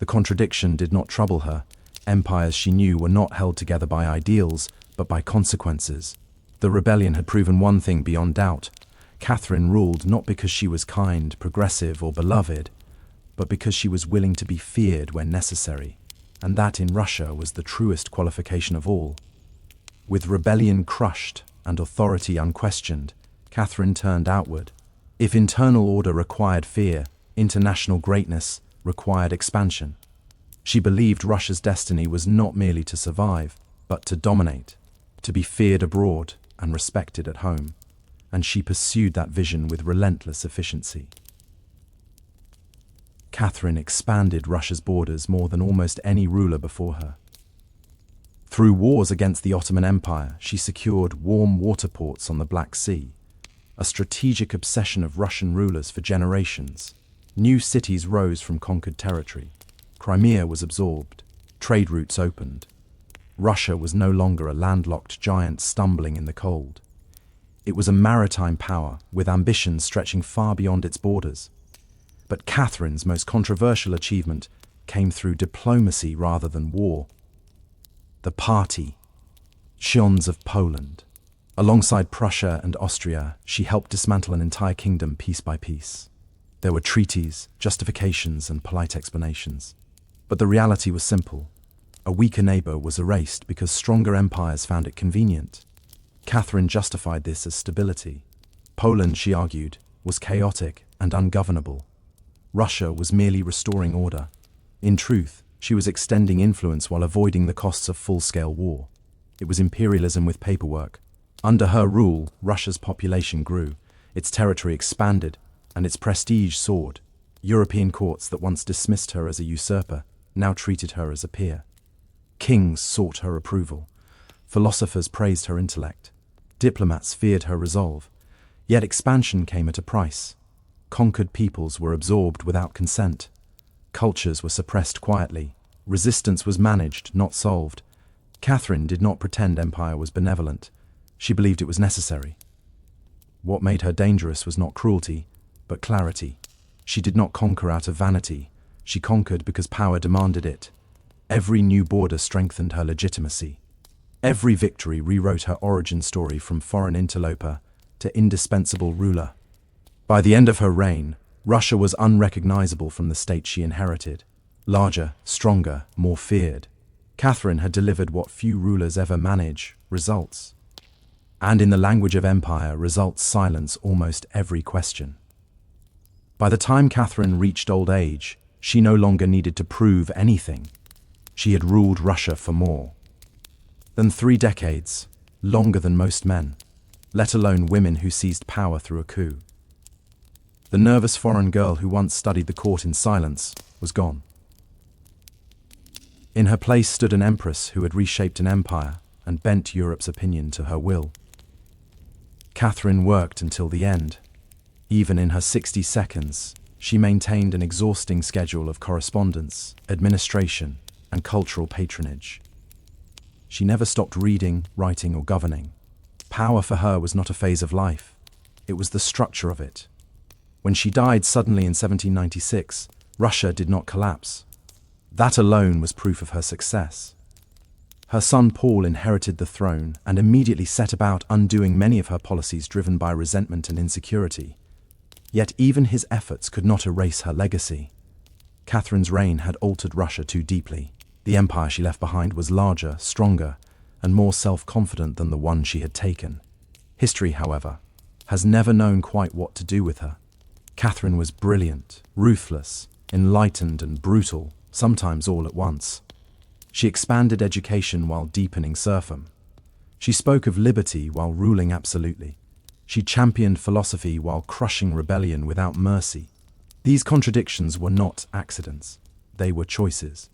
The contradiction did not trouble her. Empires she knew were not held together by ideals, but by consequences. The rebellion had proven one thing beyond doubt. Catherine ruled not because she was kind, progressive, or beloved, but because she was willing to be feared when necessary. And that in Russia was the truest qualification of all. With rebellion crushed and authority unquestioned, Catherine turned outward. If internal order required fear, international greatness required expansion. She believed Russia's destiny was not merely to survive, but to dominate, to be feared abroad and respected at home. And she pursued that vision with relentless efficiency. Catherine expanded Russia's borders more than almost any ruler before her. Through wars against the Ottoman Empire, she secured warm water ports on the Black Sea, a strategic obsession of Russian rulers for generations. New cities rose from conquered territory. Crimea was absorbed. Trade routes opened. Russia was no longer a landlocked giant stumbling in the cold. It was a maritime power with ambitions stretching far beyond its borders. But Catherine's most controversial achievement came through diplomacy rather than war. The party, Xions of Poland. Alongside Prussia and Austria, she helped dismantle an entire kingdom piece by piece. There were treaties, justifications, and polite explanations. But the reality was simple. A weaker neighbor was erased because stronger empires found it convenient. Catherine justified this as stability. Poland, she argued, was chaotic and ungovernable. Russia was merely restoring order. In truth, she was extending influence while avoiding the costs of full-scale war. It was imperialism with paperwork. Under her rule, Russia's population grew, its territory expanded, and its prestige soared. European courts that once dismissed her as a usurper now treated her as a peer. Kings sought her approval. Philosophers praised her intellect. Diplomats feared her resolve. Yet expansion came at a price. Conquered peoples were absorbed without consent. Cultures were suppressed quietly. Resistance was managed, not solved. Catherine did not pretend empire was benevolent. She believed it was necessary. What made her dangerous was not cruelty, but clarity. She did not conquer out of vanity. She conquered because power demanded it. Every new border strengthened her legitimacy. Every victory rewrote her origin story from foreign interloper to indispensable ruler. By the end of her reign, Russia was unrecognizable from the state she inherited. Larger, stronger, more feared. Catherine had delivered what few rulers ever manage: results. And in the language of empire, results silence almost every question. By the time Catherine reached old age, she no longer needed to prove anything. She had ruled Russia for more than 3 decades, longer than most men, let alone women who seized power through a coup. The nervous foreign girl who once studied the court in silence was gone. In her place stood an empress who had reshaped an empire and bent Europe's opinion to her will. Catherine worked until the end. Even in her 60 seconds, she maintained an exhausting schedule of correspondence, administration, and cultural patronage. She never stopped reading, writing, or governing. Power for her was not a phase of life. It was the structure of it. When she died suddenly in 1796, Russia did not collapse. That alone was proof of her success. Her son Paul inherited the throne and immediately set about undoing many of her policies driven by resentment and insecurity. Yet even his efforts could not erase her legacy. Catherine's reign had altered Russia too deeply. The empire she left behind was larger, stronger, and more self-confident than the one she had taken. History, however, has never known quite what to do with her. Catherine was brilliant, ruthless, enlightened, and brutal, sometimes all at once. She expanded education while deepening serfdom. She spoke of liberty while ruling absolutely. She championed philosophy while crushing rebellion without mercy. These contradictions were not accidents. They were choices.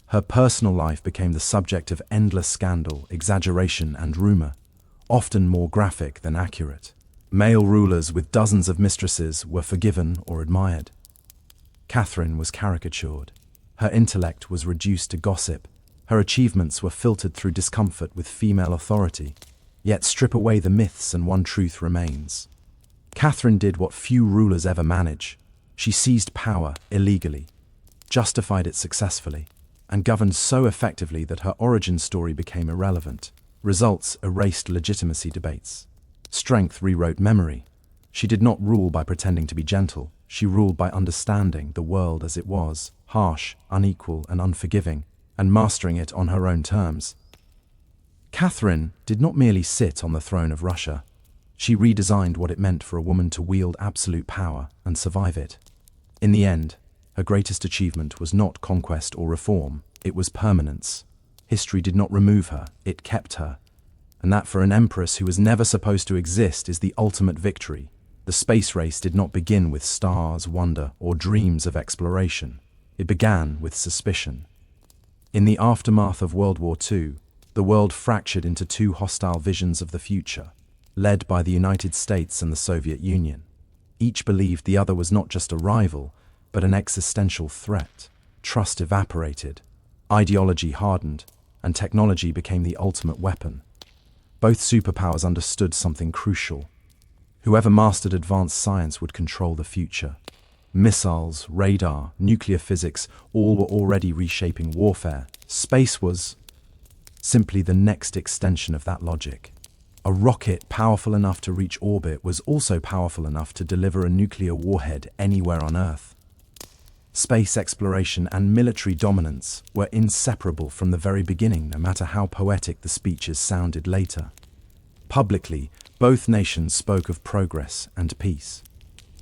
Her personal life became the subject of endless scandal, exaggeration, and rumor, often more graphic than accurate. Male rulers with dozens of mistresses were forgiven or admired. Catherine was caricatured. Her intellect was reduced to gossip. Her achievements were filtered through discomfort with female authority. Yet strip away the myths and one truth remains. Catherine did what few rulers ever manage. She seized power illegally, justified it successfully, and governed so effectively that her origin story became irrelevant. Results erased legitimacy debates. Strength rewrote memory. She did not rule by pretending to be gentle. She ruled by understanding the world as it was, harsh, unequal, and unforgiving, and mastering it on her own terms. Catherine did not merely sit on the throne of Russia. She redesigned what it meant for a woman to wield absolute power and survive it. In the end, her greatest achievement was not conquest or reform, it was permanence. History did not remove her, it kept her. And that for an empress who was never supposed to exist is the ultimate victory. The space race did not begin with stars, wonder, or dreams of exploration. It began with suspicion. In the aftermath of World War II, the world fractured into 2 hostile visions of the future, led by the United States and the Soviet Union. Each believed the other was not just a rival, but an existential threat. Trust evaporated, ideology hardened, and technology became the ultimate weapon. Both superpowers understood something crucial. Whoever mastered advanced science would control the future. Missiles, radar, nuclear physics, all were already reshaping warfare. Space was simply the next extension of that logic. A rocket powerful enough to reach orbit was also powerful enough to deliver a nuclear warhead anywhere on Earth. Space exploration and military dominance were inseparable from the very beginning, no matter how poetic the speeches sounded later. Publicly, both nations spoke of progress and peace.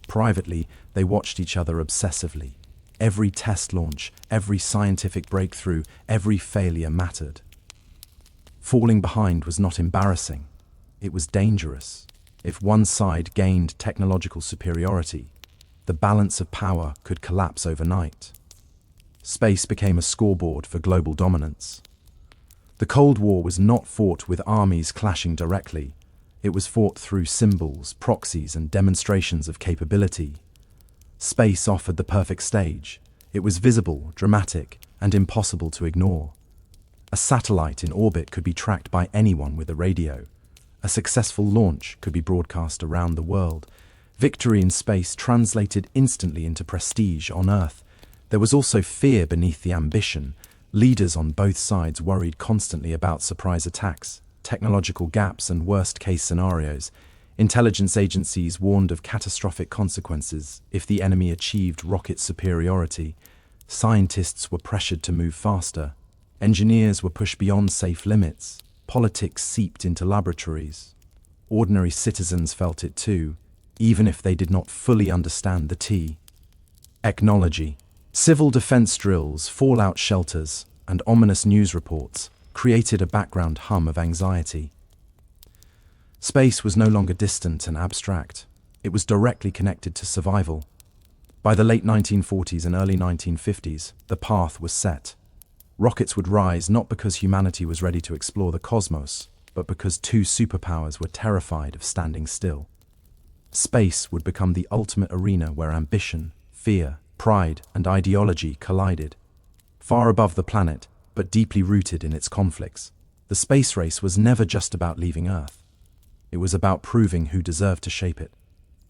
Privately, they watched each other obsessively. Every test launch, every scientific breakthrough, every failure mattered. Falling behind was not embarrassing. It was dangerous. If one side gained technological superiority, the balance of power could collapse overnight. Space became a scoreboard for global dominance. The Cold War was not fought with armies clashing directly. It was fought through symbols, proxies, and demonstrations of capability. Space offered the perfect stage. It was visible, dramatic, and impossible to ignore. A satellite in orbit could be tracked by anyone with a radio. A successful launch could be broadcast around the world. Victory in space translated instantly into prestige on Earth. There was also fear beneath the ambition. Leaders on both sides worried constantly about surprise attacks, technological gaps, and worst-case scenarios. Intelligence agencies warned of catastrophic consequences if the enemy achieved rocket superiority. Scientists were pressured to move faster. Engineers were pushed beyond safe limits. Politics seeped into laboratories. Ordinary citizens felt it too, even if they did not fully understand the T. Technology. Civil defense drills, fallout shelters, and ominous news reports created a background hum of anxiety. Space was no longer distant and abstract. It was directly connected to survival. By the late 1940s and early 1950s, the path was set. Rockets would rise not because humanity was ready to explore the cosmos, but because two superpowers were terrified of standing still. Space would become the ultimate arena where ambition, fear, pride, and ideology collided. Far above the planet, but deeply rooted in its conflicts, the space race was never just about leaving Earth. It was about proving who deserved to shape it.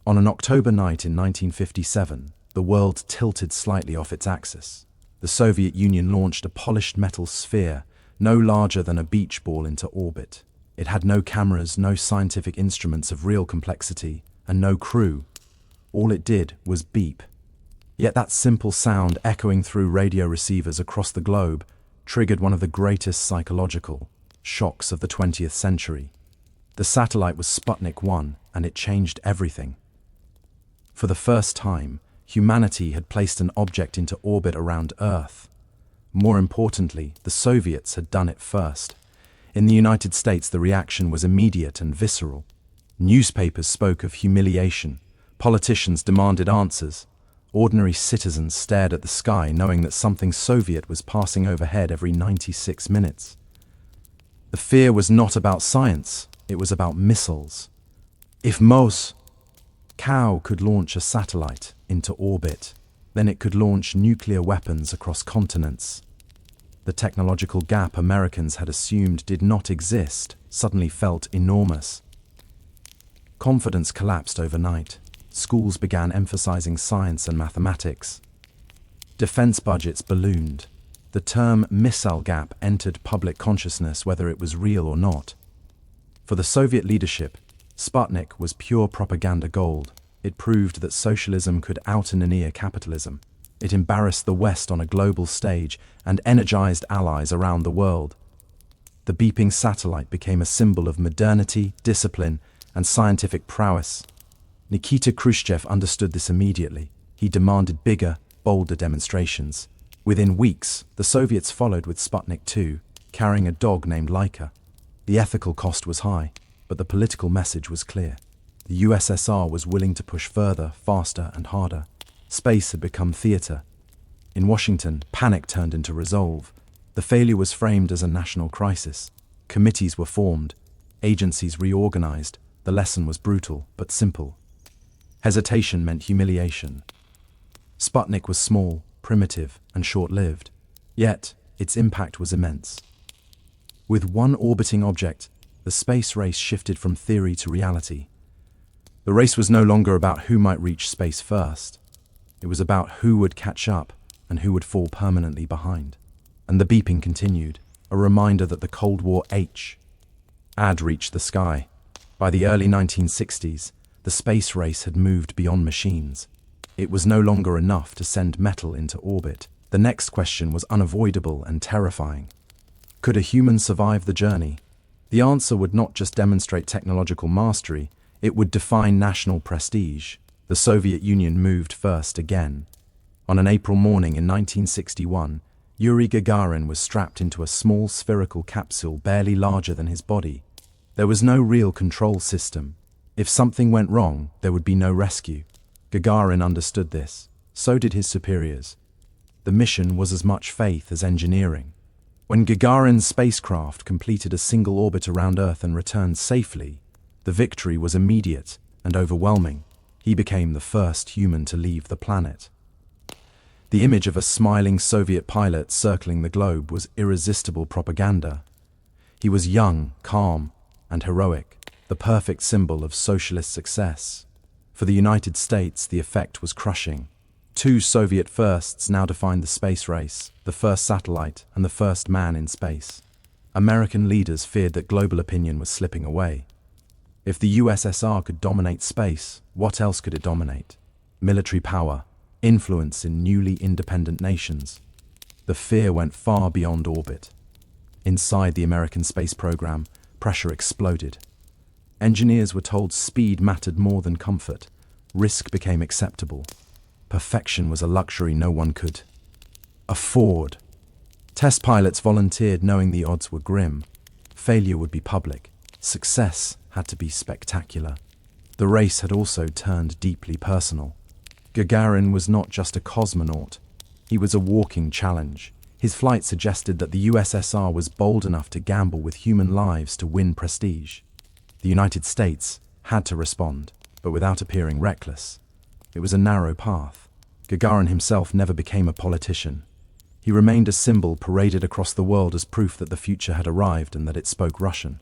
On an October night in 1957, the world tilted slightly off its axis. The Soviet Union launched a polished metal sphere, no larger than a beach ball, into orbit. It had no cameras, no scientific instruments of real complexity, and no crew. All it did was beep. Yet that simple sound, echoing through radio receivers across the globe, triggered one of the greatest psychological shocks of the 20th century. The satellite was Sputnik 1, and it changed everything. For the first time, humanity had placed an object into orbit around Earth. More importantly, the Soviets had done it first. In the United States, the reaction was immediate and visceral. Newspapers spoke of humiliation. Politicians demanded answers. Ordinary citizens stared at the sky, knowing that something Soviet was passing overhead every 96 minutes. The fear was not about science, it was about missiles. If Moscow could launch a satellite into orbit, then it could launch nuclear weapons across continents. The technological gap Americans had assumed did not exist suddenly felt enormous. Confidence collapsed overnight. Schools began emphasizing science and mathematics. Defense budgets ballooned. The term missile gap entered public consciousness, whether it was real or not. For the Soviet leadership, Sputnik was pure propaganda gold. It proved that socialism could out-engineer capitalism. It embarrassed the West on a global stage and energized allies around the world. The beeping satellite became a symbol of modernity, discipline, and scientific prowess. Nikita Khrushchev understood this immediately. He demanded bigger, bolder demonstrations. Within weeks, the Soviets followed with Sputnik 2, carrying a dog named Laika. The ethical cost was high, but the political message was clear. The USSR was willing to push further, faster, and harder. Space had become theater. In Washington, panic turned into resolve. The failure was framed as a national crisis. Committees were formed, agencies reorganized. The lesson was brutal, but simple. Hesitation meant humiliation. Sputnik was small, primitive, and short-lived. Yet, its impact was immense. With one orbiting object, the space race shifted from theory to reality. The race was no longer about who might reach space first. It was about who would catch up and who would fall permanently behind. And the beeping continued, a reminder that the Cold War had reached the sky. By the early 1960s, the space race had moved beyond machines. It was no longer enough to send metal into orbit. The next question was unavoidable and terrifying. Could a human survive the journey? The answer would not just demonstrate technological mastery, it would define national prestige. The Soviet Union moved first again. On an April morning in 1961, Yuri Gagarin was strapped into a small spherical capsule barely larger than his body. There was no real control system. If something went wrong, there would be no rescue. Gagarin understood this. So did his superiors. The mission was as much faith as engineering. When Gagarin's spacecraft completed a single orbit around Earth and returned safely, the victory was immediate and overwhelming. He became the first human to leave the planet. The image of a smiling Soviet pilot circling the globe was irresistible propaganda. He was young, calm, and heroic, the perfect symbol of socialist success. For the United States, the effect was crushing. Two Soviet firsts now defined the space race, the first satellite and the first man in space. American leaders feared that global opinion was slipping away. If the USSR could dominate space, what else could it dominate? Military power, influence in newly independent nations. The fear went far beyond orbit. Inside the American space program, pressure exploded. Engineers were told speed mattered more than comfort. Risk became acceptable. Perfection was a luxury no one could afford. Test pilots volunteered knowing the odds were grim. Failure would be public. Success had to be spectacular. The race had also turned deeply personal. Gagarin was not just a cosmonaut. He was a walking challenge. His flight suggested that the USSR was bold enough to gamble with human lives to win prestige. The United States had to respond, but without appearing reckless. It was a narrow path. Gagarin himself never became a politician. He remained a symbol paraded across the world as proof that the future had arrived and that it spoke Russian.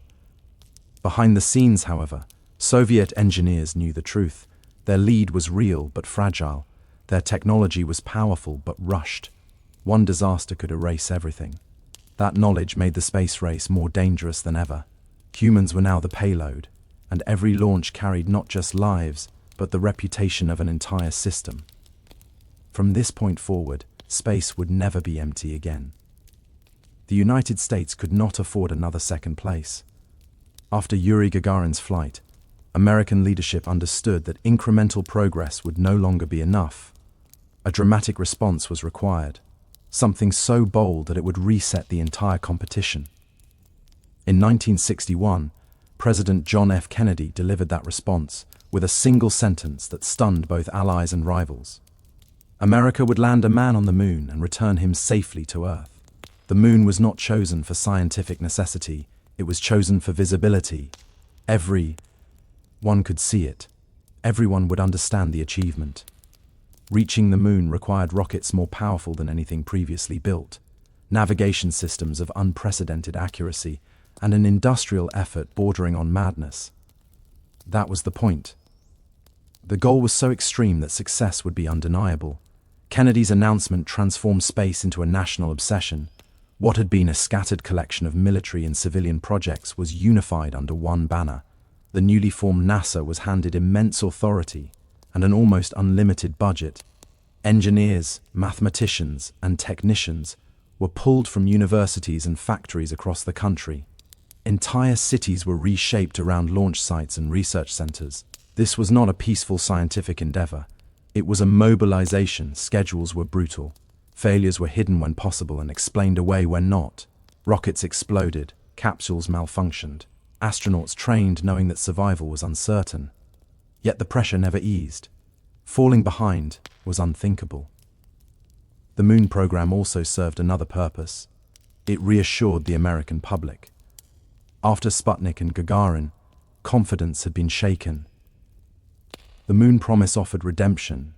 Behind the scenes, however, Soviet engineers knew the truth. Their lead was real but fragile. Their technology was powerful but rushed. One disaster could erase everything. That knowledge made the space race more dangerous than ever. Humans were now the payload, and every launch carried not just lives, but the reputation of an entire system. From this point forward, space would never be empty again. The United States could not afford another second place. After Yuri Gagarin's flight, American leadership understood that incremental progress would no longer be enough. A dramatic response was required, something so bold that it would reset the entire competition. In 1961, President John F. Kennedy delivered that response with a single sentence that stunned both allies and rivals. America would land a man on the moon and return him safely to Earth. The moon was not chosen for scientific necessity, it was chosen for visibility. Everyone could see it. Everyone would understand the achievement. Reaching the moon required rockets more powerful than anything previously built, navigation systems of unprecedented accuracy, and an industrial effort bordering on madness. That was the point. The goal was so extreme that success would be undeniable. Kennedy's announcement transformed space into a national obsession. What had been a scattered collection of military and civilian projects was unified under one banner. The newly formed NASA was handed immense authority and an almost unlimited budget. Engineers, mathematicians, and technicians were pulled from universities and factories across the country. Entire cities were reshaped around launch sites and research centers. This was not a peaceful scientific endeavor. It was a mobilization. Schedules were brutal. Failures were hidden when possible and explained away when not. Rockets exploded. Capsules malfunctioned. Astronauts trained knowing that survival was uncertain. Yet the pressure never eased. Falling behind was unthinkable. The moon program also served another purpose. It reassured the American public. After Sputnik and Gagarin, confidence had been shaken. The moon promise offered redemption.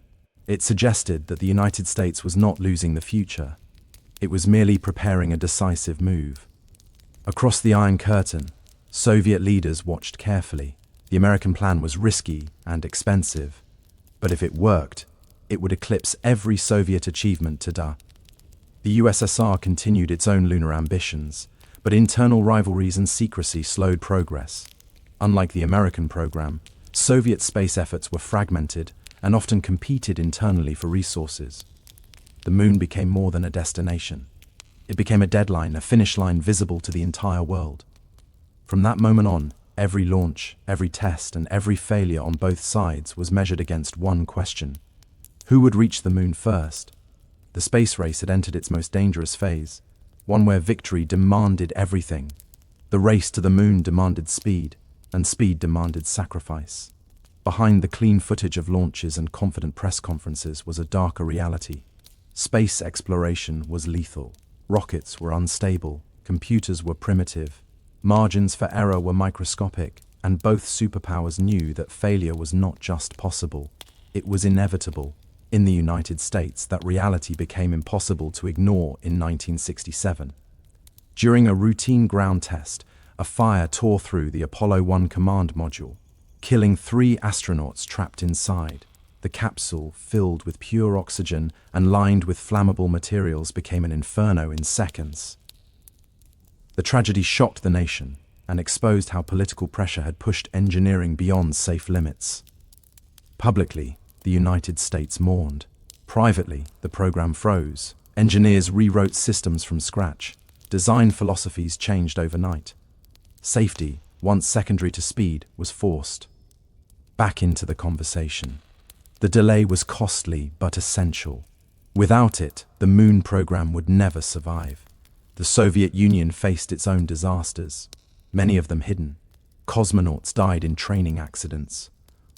It suggested that the United States was not losing the future. It was merely preparing a decisive move. Across the Iron Curtain, Soviet leaders watched carefully. The American plan was risky and expensive, but if it worked, it would eclipse every Soviet achievement to date. The USSR continued its own lunar ambitions, but internal rivalries and secrecy slowed progress. Unlike the American program, Soviet space efforts were fragmented and often competed internally for resources. The moon became more than a destination. It became a deadline, a finish line visible to the entire world. From that moment on, every launch, every test, and every failure on both sides was measured against one question: who would reach the moon first? The space race had entered its most dangerous phase, one where victory demanded everything. The race to the moon demanded speed, and speed demanded sacrifice. Behind the clean footage of launches and confident press conferences was a darker reality. Space exploration was lethal. Rockets were unstable, computers were primitive, margins for error were microscopic, and both superpowers knew that failure was not just possible, it was inevitable. In the United States, that reality became impossible to ignore in 1967. During a routine ground test, a fire tore through the Apollo 1 command module, killing 3 astronauts trapped inside. The capsule, filled with pure oxygen and lined with flammable materials, became an inferno in seconds. The tragedy shocked the nation and exposed how political pressure had pushed engineering beyond safe limits. Publicly, the United States mourned. Privately, the program froze. Engineers rewrote systems from scratch. Design philosophies changed overnight. Safety, once secondary to speed, was forced back into the conversation. The delay was costly but essential. Without it, the moon program would never survive. The Soviet Union faced its own disasters, many of them hidden. Cosmonauts died in training accidents.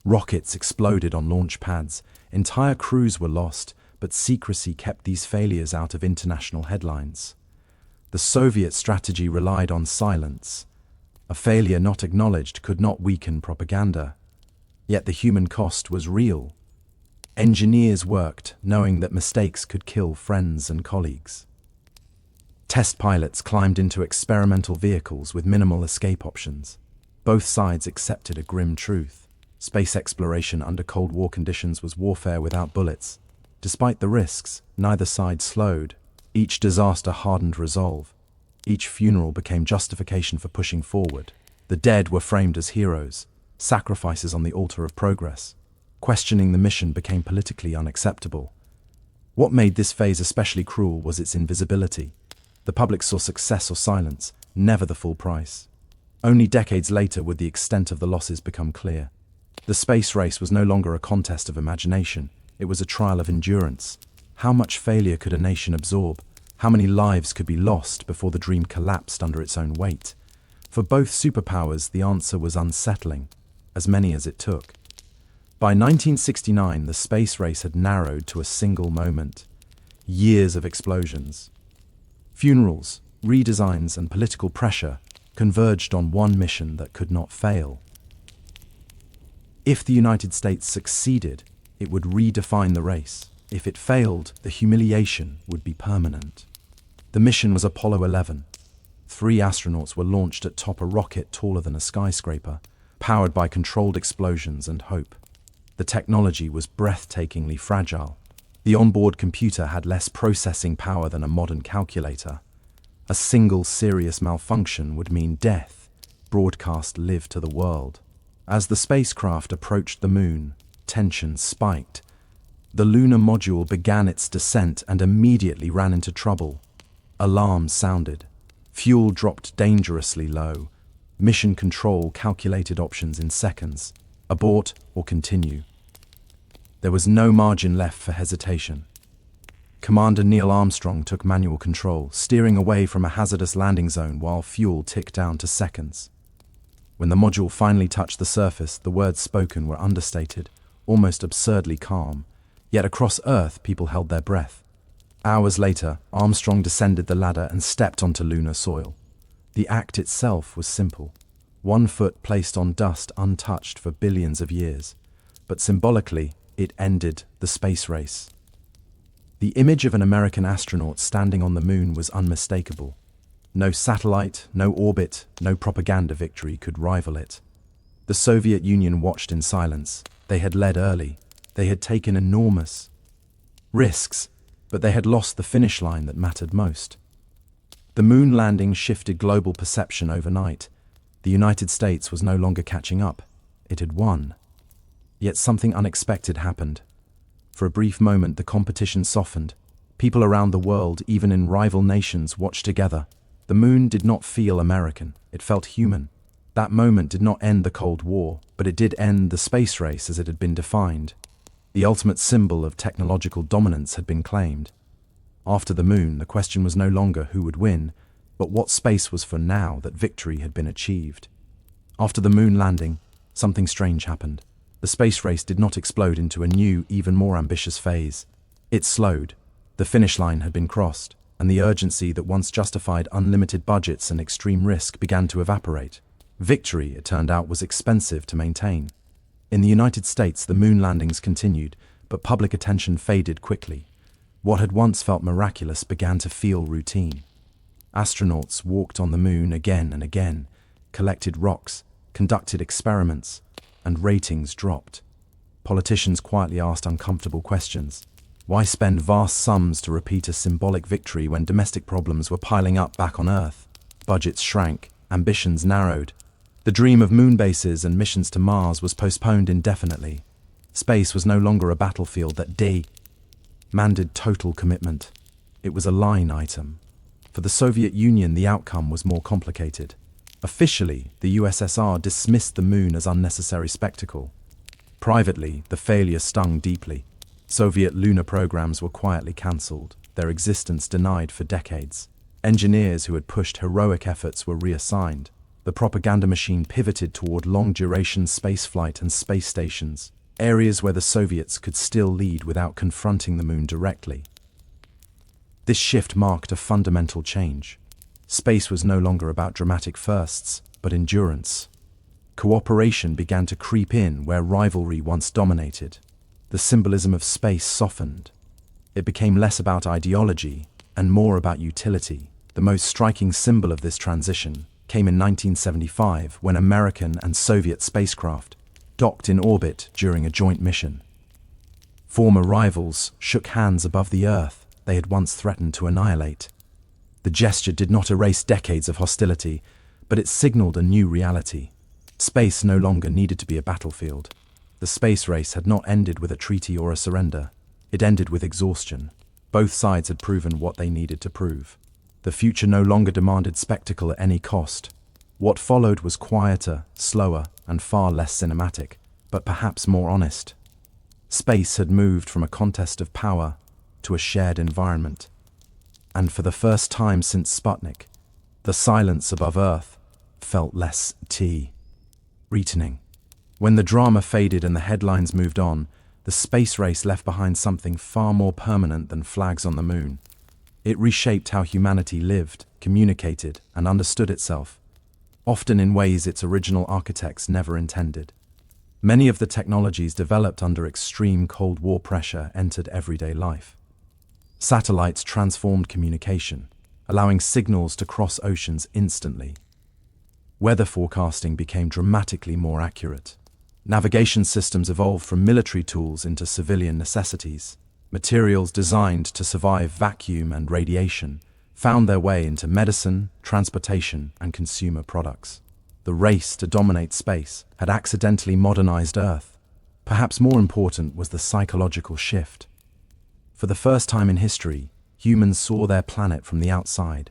Rockets exploded on launch pads. Entire crews were lost, but secrecy kept these failures out of international headlines. The Soviet strategy relied on silence. A failure not acknowledged could not weaken propaganda. Yet the human cost was real. Engineers worked, knowing that mistakes could kill friends and colleagues. Test pilots climbed into experimental vehicles with minimal escape options. Both sides accepted a grim truth. Space exploration under Cold War conditions was warfare without bullets. Despite the risks, neither side slowed. Each disaster hardened resolve. Each funeral became justification for pushing forward. The dead were framed as heroes, sacrifices on the altar of progress. Questioning the mission became politically unacceptable. What made this phase especially cruel was its invisibility. The public saw success or silence, never the full price. Only decades later would the extent of the losses become clear. The space race was no longer a contest of imagination. It was a trial of endurance. How much failure could a nation absorb? How many lives could be lost before the dream collapsed under its own weight? For both superpowers, the answer was unsettling, as many as it took. By 1969, the space race had narrowed to a single moment. Years of explosions. Funerals, redesigns, and political pressure converged on one mission that could not fail. If the United States succeeded, it would redefine the race. If it failed, the humiliation would be permanent. The mission was Apollo 11. 3 astronauts were launched atop a rocket taller than a skyscraper, powered by controlled explosions and hope. The technology was breathtakingly fragile. The onboard computer had less processing power than a modern calculator. A single serious malfunction would mean death, broadcast live to the world. As the spacecraft approached the moon, tension spiked. The lunar module began its descent and immediately ran into trouble. Alarms sounded. Fuel dropped dangerously low. Mission control calculated options in seconds. Abort or continue. There was no margin left for hesitation. Commander Neil Armstrong took manual control, steering away from a hazardous landing zone while fuel ticked down to seconds. When the module finally touched the surface, the words spoken were understated, almost absurdly calm. Yet across Earth, people held their breath. Hours later, Armstrong descended the ladder and stepped onto lunar soil. The act itself was simple. 1 foot placed on dust untouched for billions of years. But symbolically, it ended the space race. The image of an American astronaut standing on the moon was unmistakable. No satellite, no orbit, no propaganda victory could rival it. The Soviet Union watched in silence. They had led early. They had taken enormous risks, but they had lost the finish line that mattered most. The moon landing shifted global perception overnight. The United States was no longer catching up. It had won. Yet something unexpected happened. For a brief moment, the competition softened. People around the world, even in rival nations, watched together. The moon did not feel American. It felt human. That moment did not end the Cold War, but it did end the space race as it had been defined. The ultimate symbol of technological dominance had been claimed. After the moon, the question was no longer who would win, but what space was for now that victory had been achieved. After the moon landing, something strange happened. The space race did not explode into a new, even more ambitious phase. It slowed. The finish line had been crossed, and the urgency that once justified unlimited budgets and extreme risk began to evaporate. Victory, it turned out, was expensive to maintain. In the United States, the moon landings continued, but public attention faded quickly. What had once felt miraculous began to feel routine. Astronauts walked on the moon again and again, collected rocks, conducted experiments, and ratings dropped. Politicians quietly asked uncomfortable questions. Why spend vast sums to repeat a symbolic victory when domestic problems were piling up back on Earth? Budgets shrank, ambitions narrowed. The dream of moon bases and missions to Mars was postponed indefinitely. Space was no longer a battlefield that demanded total commitment. It was a line item. For the Soviet Union, the outcome was more complicated. Officially, the USSR dismissed the moon as unnecessary spectacle. Privately, the failure stung deeply. Soviet lunar programs were quietly cancelled, their existence denied for decades. Engineers who had pushed heroic efforts were reassigned. The propaganda machine pivoted toward long-duration spaceflight and space stations, areas where the Soviets could still lead without confronting the moon directly. This shift marked a fundamental change. Space was no longer about dramatic firsts, but endurance. Cooperation began to creep in where rivalry once dominated. The symbolism of space softened. It became less about ideology and more about utility. The most striking symbol of this transition came in 1975 when American and Soviet spacecraft docked in orbit during a joint mission. Former rivals shook hands above the Earth they had once threatened to annihilate. The gesture did not erase decades of hostility, but it signaled a new reality. Space no longer needed to be a battlefield. The space race had not ended with a treaty or a surrender. It ended with exhaustion. Both sides had proven what they needed to prove. The future no longer demanded spectacle at any cost. What followed was quieter, slower, and far less cinematic, but perhaps more honest. Space had moved from a contest of power to a shared environment. And for the first time since Sputnik, the silence above Earth felt less threatening. When the drama faded and the headlines moved on, the space race left behind something far more permanent than flags on the moon. It reshaped how humanity lived, communicated, and understood itself, often in ways its original architects never intended. Many of the technologies developed under extreme Cold War pressure entered everyday life. Satellites transformed communication, allowing signals to cross oceans instantly. Weather forecasting became dramatically more accurate. Navigation systems evolved from military tools into civilian necessities. Materials designed to survive vacuum and radiation found their way into medicine, transportation, and consumer products. The race to dominate space had accidentally modernized Earth. Perhaps more important was the psychological shift. For the first time in history, humans saw their planet from the outside.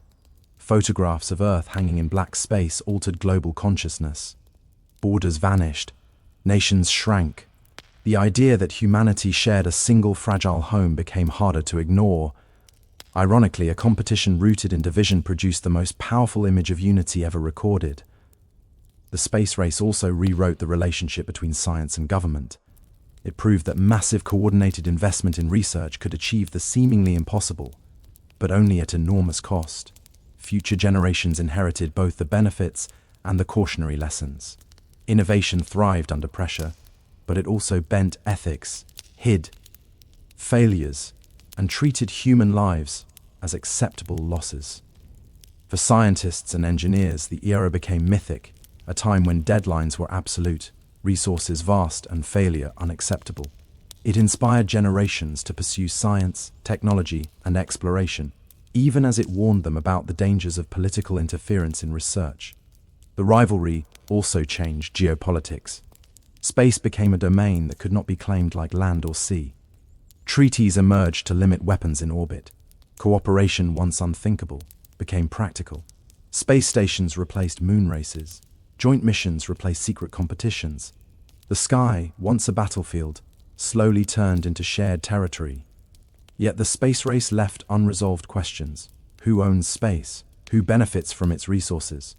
Photographs of Earth hanging in black space altered global consciousness. Borders vanished. Nations shrank. The idea that humanity shared a single fragile home became harder to ignore. Ironically, a competition rooted in division produced the most powerful image of unity ever recorded. The space race also rewrote the relationship between science and government. It proved that massive coordinated investment in research could achieve the seemingly impossible, but only at enormous cost. Future generations inherited both the benefits and the cautionary lessons. Innovation thrived under pressure, but it also bent ethics, hid failures, and treated human lives as acceptable losses. For scientists and engineers, the era became mythic, a time when deadlines were absolute, resources vast, and failure unacceptable. It inspired generations to pursue science, technology, and exploration, even as it warned them about the dangers of political interference in research. The rivalry also changed geopolitics. Space became a domain that could not be claimed like land or sea. Treaties emerged to limit weapons in orbit. Cooperation, once unthinkable, became practical. Space stations replaced moon races. Joint missions replaced secret competitions. The sky, once a battlefield, slowly turned into shared territory. Yet the space race left unresolved questions. Who owns space? Who benefits from its resources?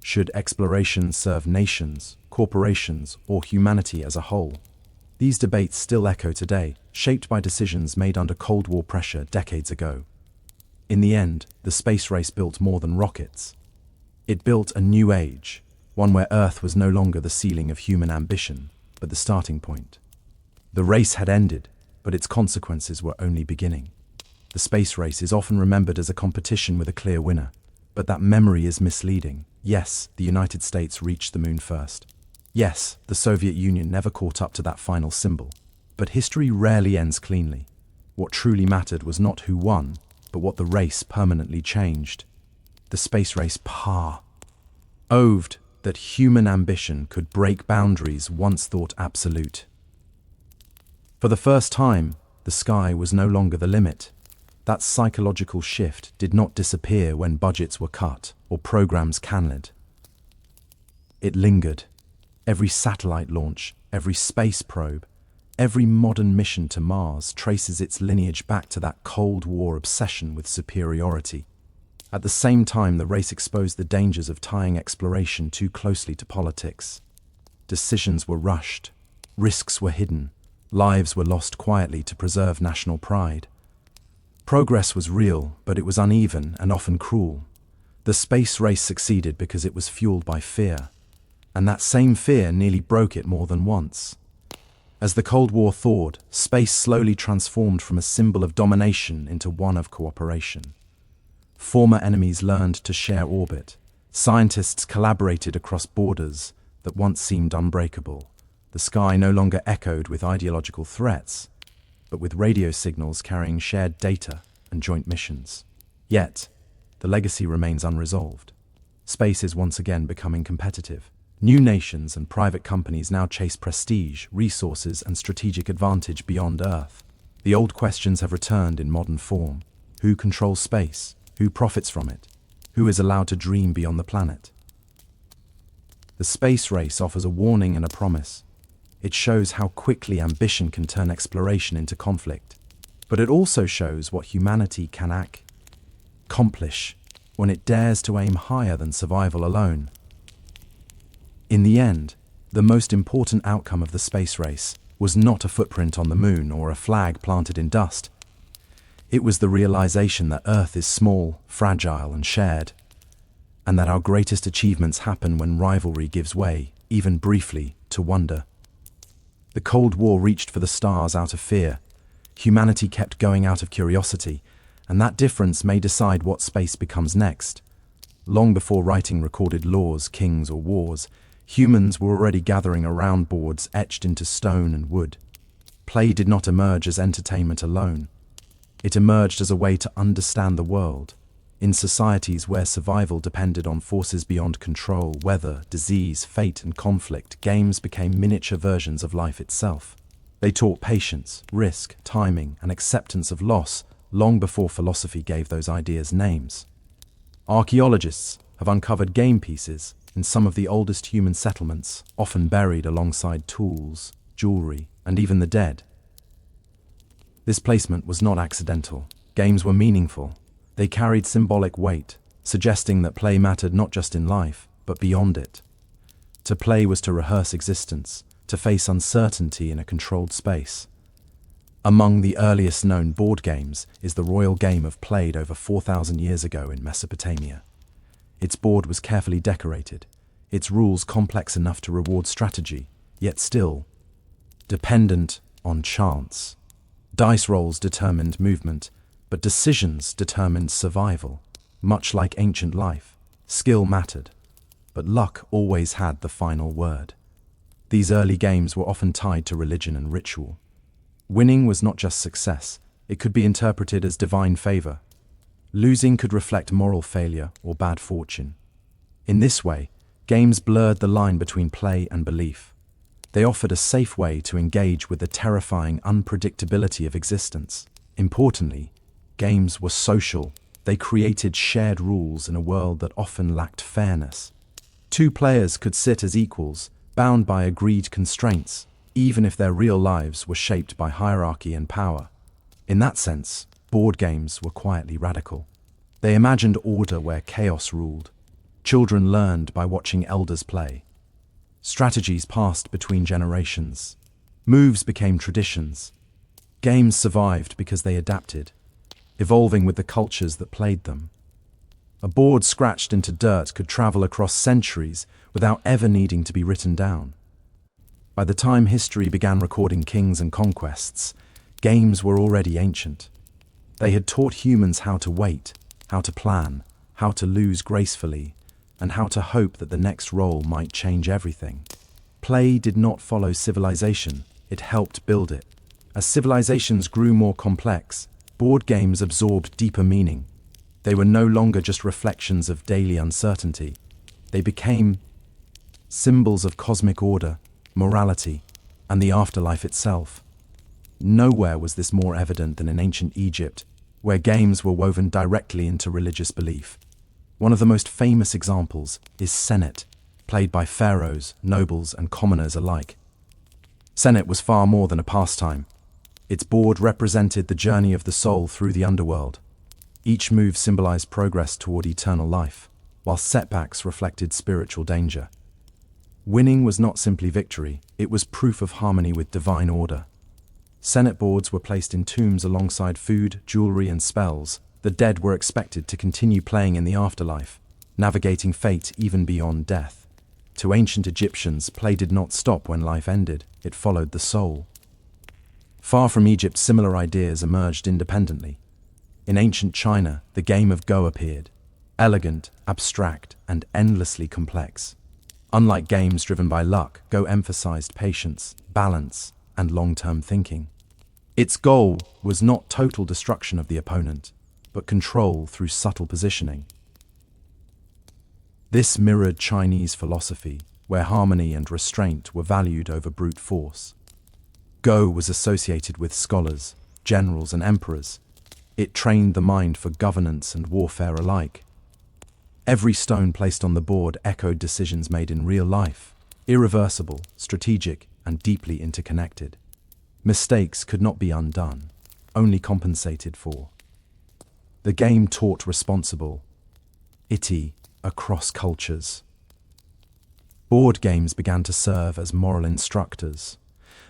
Should exploration serve nations, corporations, or humanity as a whole? These debates still echo today, shaped by decisions made under Cold War pressure decades ago. In the end, the space race built more than rockets. It built a new age, one where Earth was no longer the ceiling of human ambition, but the starting point. The race had ended, but its consequences were only beginning. The space race is often remembered as a competition with a clear winner, but that memory is misleading. Yes, the United States reached the moon first. Yes, the Soviet Union never caught up to that final symbol. But history rarely ends cleanly. What truly mattered was not who won, but what the race permanently changed. The space race proved that human ambition could break boundaries once thought absolute. For the first time, the sky was no longer the limit. That psychological shift did not disappear when budgets were cut or programs canned. It lingered. Every satellite launch, every space probe, every modern mission to Mars traces its lineage back to that Cold War obsession with superiority. At the same time, the race exposed the dangers of tying exploration too closely to politics. Decisions were rushed, risks were hidden, lives were lost quietly to preserve national pride. Progress was real, but it was uneven and often cruel. The space race succeeded because it was fueled by fear, and that same fear nearly broke it more than once. As the Cold War thawed, space slowly transformed from a symbol of domination into one of cooperation. Former enemies learned to share orbit. Scientists collaborated across borders that once seemed unbreakable. The sky no longer echoed with ideological threats, but with radio signals carrying shared data and joint missions. Yet, the legacy remains unresolved. Space is once again becoming competitive. New nations and private companies now chase prestige, resources, and strategic advantage beyond Earth. The old questions have returned in modern form. Who controls space? Who profits from it? Who is allowed to dream beyond the planet? The space race offers a warning and a promise. It shows how quickly ambition can turn exploration into conflict. But it also shows what humanity can accomplish when it dares to aim higher than survival alone. In the end, the most important outcome of the space race was not a footprint on the moon or a flag planted in dust. It was the realization that Earth is small, fragile, and shared, and that our greatest achievements happen when rivalry gives way, even briefly, to wonder. The Cold War reached for the stars out of fear. Humanity kept going out of curiosity, and that difference may decide what space becomes next. Long before writing recorded laws, kings, or wars, humans were already gathering around boards etched into stone and wood. Play did not emerge as entertainment alone. It emerged as a way to understand the world. In societies where survival depended on forces beyond control, weather, disease, fate, and conflict, games became miniature versions of life itself. They taught patience, risk, timing, and acceptance of loss long before philosophy gave those ideas names. Archaeologists have uncovered game pieces in some of the oldest human settlements, often buried alongside tools, jewelry, and even the dead. This placement was not accidental. Games were meaningful. They carried symbolic weight, suggesting that play mattered not just in life, but beyond it. To play was to rehearse existence, to face uncertainty in a controlled space. Among the earliest known board games is the royal game of played over 4,000 years ago in Mesopotamia. Its board was carefully decorated, its rules complex enough to reward strategy, yet still dependent on chance. Dice rolls determined movement, but decisions determined survival. Much like ancient life, skill mattered, but luck always had the final word. These early games were often tied to religion and ritual. Winning was not just success, it could be interpreted as divine favor. Losing could reflect moral failure or bad fortune. In this way, games blurred the line between play and belief. They offered a safe way to engage with the terrifying unpredictability of existence. Importantly, games were social. They created shared rules in a world that often lacked fairness. Two players could sit as equals, bound by agreed constraints, even if their real lives were shaped by hierarchy and power. In that sense, board games were quietly radical. They imagined order where chaos ruled. Children learned by watching elders play. Strategies passed between generations. Moves became traditions. Games survived because they adapted, evolving with the cultures that played them. A board scratched into dirt could travel across centuries without ever needing to be written down. By the time history began recording kings and conquests, games were already ancient. They had taught humans how to wait, how to plan, how to lose gracefully, and how to hope that the next role might change everything. Play did not follow civilization, it helped build it. As civilizations grew more complex, board games absorbed deeper meaning. They were no longer just reflections of daily uncertainty. They became symbols of cosmic order, morality, and the afterlife itself. Nowhere was this more evident than in ancient Egypt, where games were woven directly into religious belief. One of the most famous examples is Senet, played by pharaohs, nobles, and commoners alike. Senet was far more than a pastime. Its board represented the journey of the soul through the underworld. Each move symbolized progress toward eternal life, while setbacks reflected spiritual danger. Winning was not simply victory, it was proof of harmony with divine order. Senate boards were placed in tombs alongside food, jewelry, and spells. The dead were expected to continue playing in the afterlife, navigating fate even beyond death. To ancient Egyptians, play did not stop when life ended, it followed the soul. Far from Egypt, similar ideas emerged independently. In ancient China, the game of Go appeared, elegant, abstract, and endlessly complex. Unlike games driven by luck, Go emphasized patience, balance, and long-term thinking. Its goal was not total destruction of the opponent, but control through subtle positioning. This mirrored Chinese philosophy, where harmony and restraint were valued over brute force. Go was associated with scholars, generals, and emperors. It trained the mind for governance and warfare alike. Every stone placed on the board echoed decisions made in real life, irreversible, strategic, and deeply interconnected. Mistakes could not be undone, only compensated for. The game taught responsible ity across cultures. Board games began to serve as moral instructors.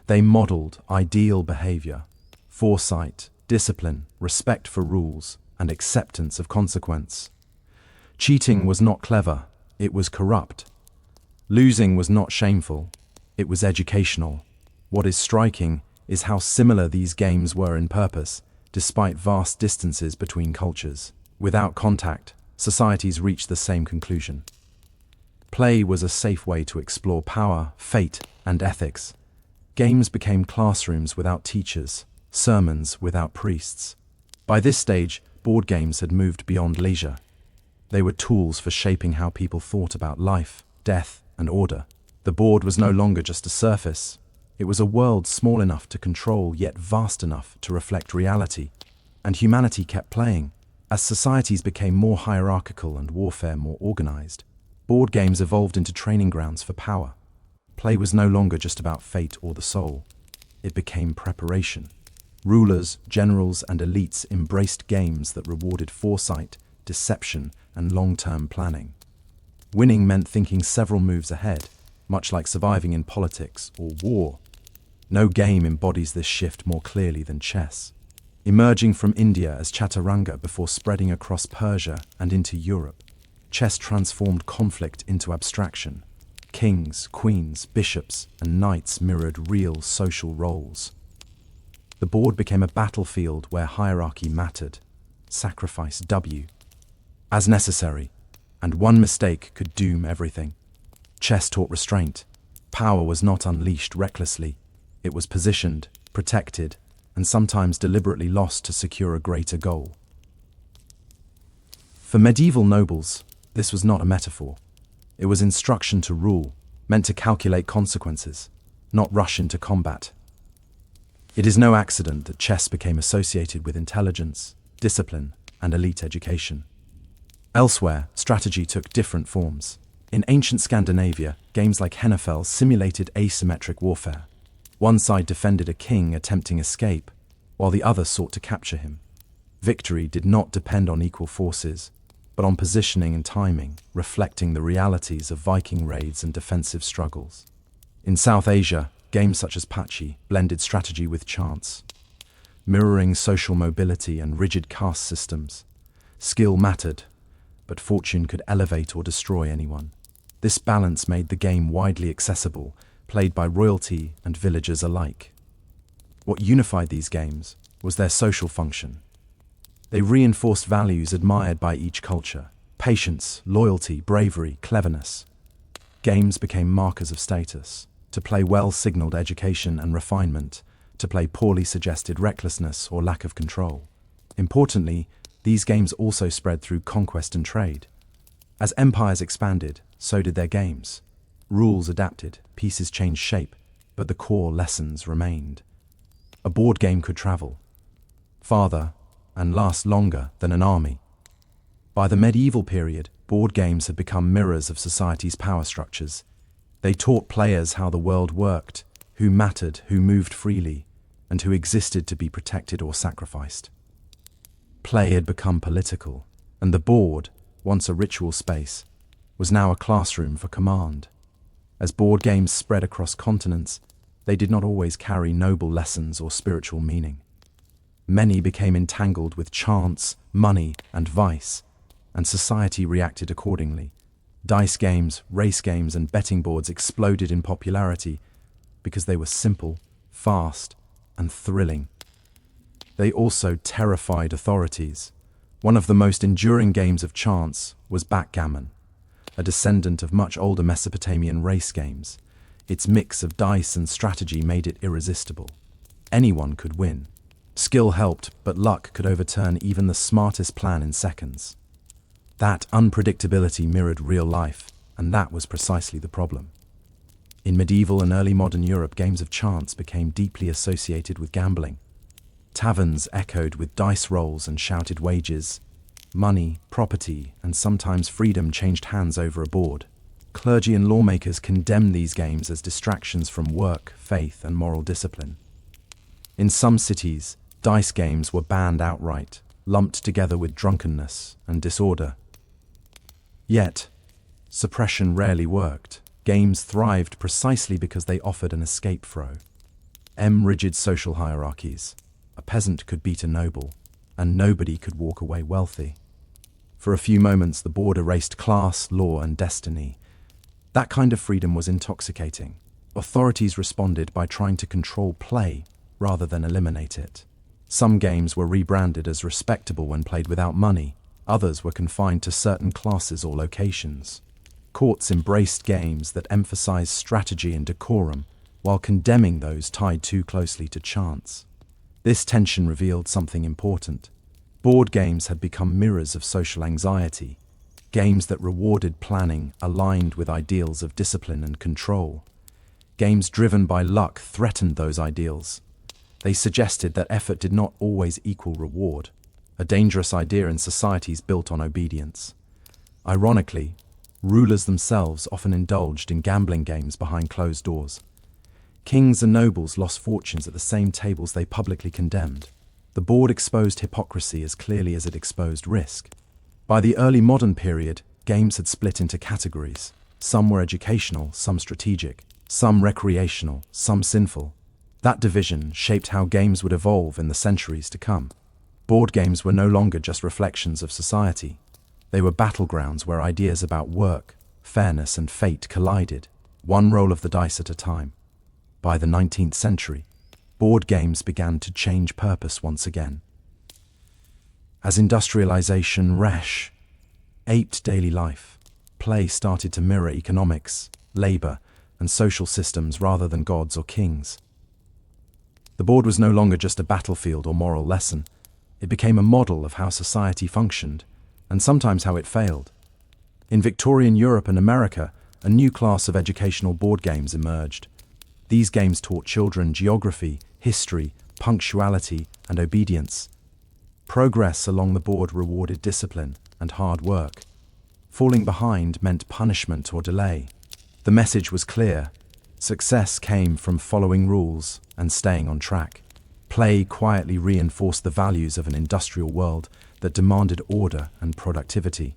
They modeled ideal behavior, foresight, discipline, respect for rules, and acceptance of consequence. Cheating was not clever, it was corrupt. Losing was not shameful, it was educational. What is striking is how similar these games were in purpose, despite vast distances between cultures. Without contact, societies reached the same conclusion. Play was a safe way to explore power, fate, and ethics. Games became classrooms without teachers, sermons without priests. By this stage, board games had moved beyond leisure. They were tools for shaping how people thought about life, death, and order. The board was no longer just a surface. It was a world small enough to control, yet vast enough to reflect reality. And humanity kept playing. As societies became more hierarchical and warfare more organized, board games evolved into training grounds for power. Play was no longer just about fate or the soul. It became preparation. Rulers, generals, and elites embraced games that rewarded foresight, deception, and long-term planning. Winning meant thinking several moves ahead, much like surviving in politics or war. No game embodies this shift more clearly than chess. Emerging from India as chaturanga before spreading across Persia and into Europe, chess transformed conflict into abstraction. Kings, queens, bishops, and knights mirrored real social roles. The board became a battlefield where hierarchy mattered, sacrifice W, as necessary, and one mistake could doom everything. Chess taught restraint. Power was not unleashed recklessly. It was positioned, protected, and sometimes deliberately lost to secure a greater goal. For medieval nobles, this was not a metaphor. It was instruction to rule, meant to calculate consequences, not rush into combat. It is no accident that chess became associated with intelligence, discipline, and elite education. Elsewhere, strategy took different forms. In ancient Scandinavia, games like Hennefeld simulated asymmetric warfare. One side defended a king attempting escape, while the other sought to capture him. Victory did not depend on equal forces, but on positioning and timing, reflecting the realities of Viking raids and defensive struggles. In South Asia, games such as Pachi blended strategy with chance, mirroring social mobility and rigid caste systems. Skill mattered, but fortune could elevate or destroy anyone. This balance made the game widely accessible, played by royalty and villagers alike. What unified these games was their social function. They reinforced values admired by each culture: patience, loyalty, bravery, cleverness. Games became markers of status. To play well signaled education and refinement. To play poorly suggested recklessness or lack of control. Importantly, these games also spread through conquest and trade. As empires expanded, so did their games. Rules adapted, pieces changed shape, but the core lessons remained. A board game could travel farther and last longer than an army. By the medieval period, board games had become mirrors of society's power structures. They taught players how the world worked, who mattered, who moved freely, and who existed to be protected or sacrificed. Play had become political, and the board, once a ritual space, was now a classroom for command. As board games spread across continents, they did not always carry noble lessons or spiritual meaning. Many became entangled with chance, money, and vice, and society reacted accordingly. Dice games, race games, and betting boards exploded in popularity because they were simple, fast, and thrilling. They also terrified authorities. One of the most enduring games of chance was backgammon, a descendant of much older Mesopotamian race games. Its mix of dice and strategy made it irresistible. Anyone could win. Skill helped, but luck could overturn even the smartest plan in seconds. That unpredictability mirrored real life, and that was precisely the problem. In medieval and early modern Europe, games of chance became deeply associated with gambling. Taverns echoed with dice rolls and shouted wages. Money, property, and sometimes freedom changed hands over a board. Clergy and lawmakers condemned these games as distractions from work, faith, and moral discipline. In some cities, dice games were banned outright, lumped together with drunkenness and disorder. Yet, suppression rarely worked. Games thrived precisely because they offered an escape throw. Rigid social hierarchies. A peasant could beat a noble, and nobody could walk away wealthy. For a few moments, the board erased class, law, and destiny. That kind of freedom was intoxicating. Authorities responded by trying to control play rather than eliminate it. Some games were rebranded as respectable when played without money. Others were confined to certain classes or locations. Courts embraced games that emphasized strategy and decorum, while condemning those tied too closely to chance. This tension revealed something important. Board games had become mirrors of social anxiety, games that rewarded planning aligned with ideals of discipline and control. Games driven by luck threatened those ideals. They suggested that effort did not always equal reward, a dangerous idea in societies built on obedience. Ironically, rulers themselves often indulged in gambling games behind closed doors. Kings and nobles lost fortunes at the same tables they publicly condemned. The board exposed hypocrisy as clearly as it exposed risk. By the early modern period, games had split into categories. Some were educational, some strategic, some recreational, some sinful. That division shaped how games would evolve in the centuries to come. Board games were no longer just reflections of society. They were battlegrounds where ideas about work, fairness, and fate collided, one roll of the dice at a time. By the 19th century, board games began to change purpose once again. As industrialization aped daily life, play started to mirror economics, labor, and social systems rather than gods or kings. The board was no longer just a battlefield or moral lesson. It became a model of how society functioned, and sometimes how it failed. In Victorian Europe and America, a new class of educational board games emerged. These games taught children geography, history, punctuality, and obedience. Progress along the board rewarded discipline and hard work. Falling behind meant punishment or delay. The message was clear. Success came from following rules and staying on track. Play quietly reinforced the values of an industrial world that demanded order and productivity.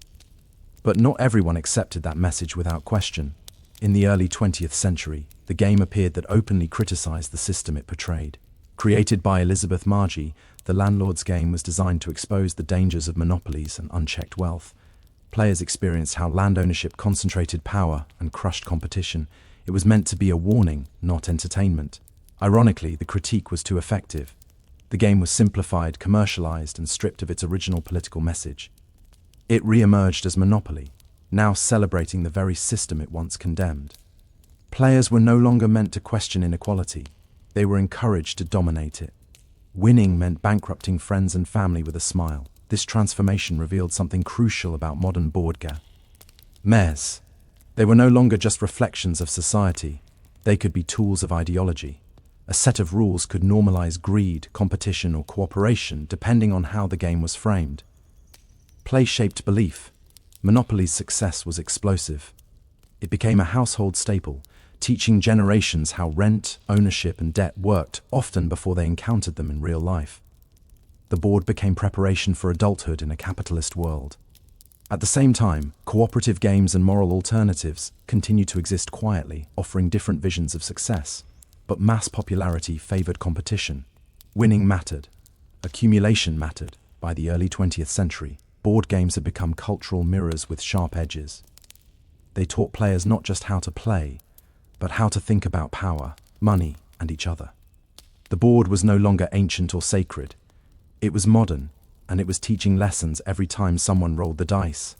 But not everyone accepted that message without question. In the early 20th century, the game appeared that openly criticized the system it portrayed. Created by Elizabeth Margie, the landlord's game was designed to expose the dangers of monopolies and unchecked wealth. Players experienced how land ownership concentrated power and crushed competition. It was meant to be a warning, not entertainment. Ironically, the critique was too effective. The game was simplified, commercialized, and stripped of its original political message. It re-emerged as Monopoly, now celebrating the very system it once condemned. Players were no longer meant to question inequality. They were encouraged to dominate it. Winning meant bankrupting friends and family with a smile. This transformation revealed something crucial about modern board games. They were no longer just reflections of society. They could be tools of ideology. A set of rules could normalize greed, competition, or cooperation, depending on how the game was framed. Play shaped belief. Monopoly's success was explosive. It became a household staple, teaching generations how rent, ownership, and debt worked, often before they encountered them in real life. The board became preparation for adulthood in a capitalist world. At the same time, cooperative games and moral alternatives continued to exist quietly, offering different visions of success. But mass popularity favored competition. Winning mattered. Accumulation mattered. By the early 20th century, board games had become cultural mirrors with sharp edges. They taught players not just how to play, but how to think about power, money, and each other. The board was no longer ancient or sacred. It was modern, and it was teaching lessons every time someone rolled the dice.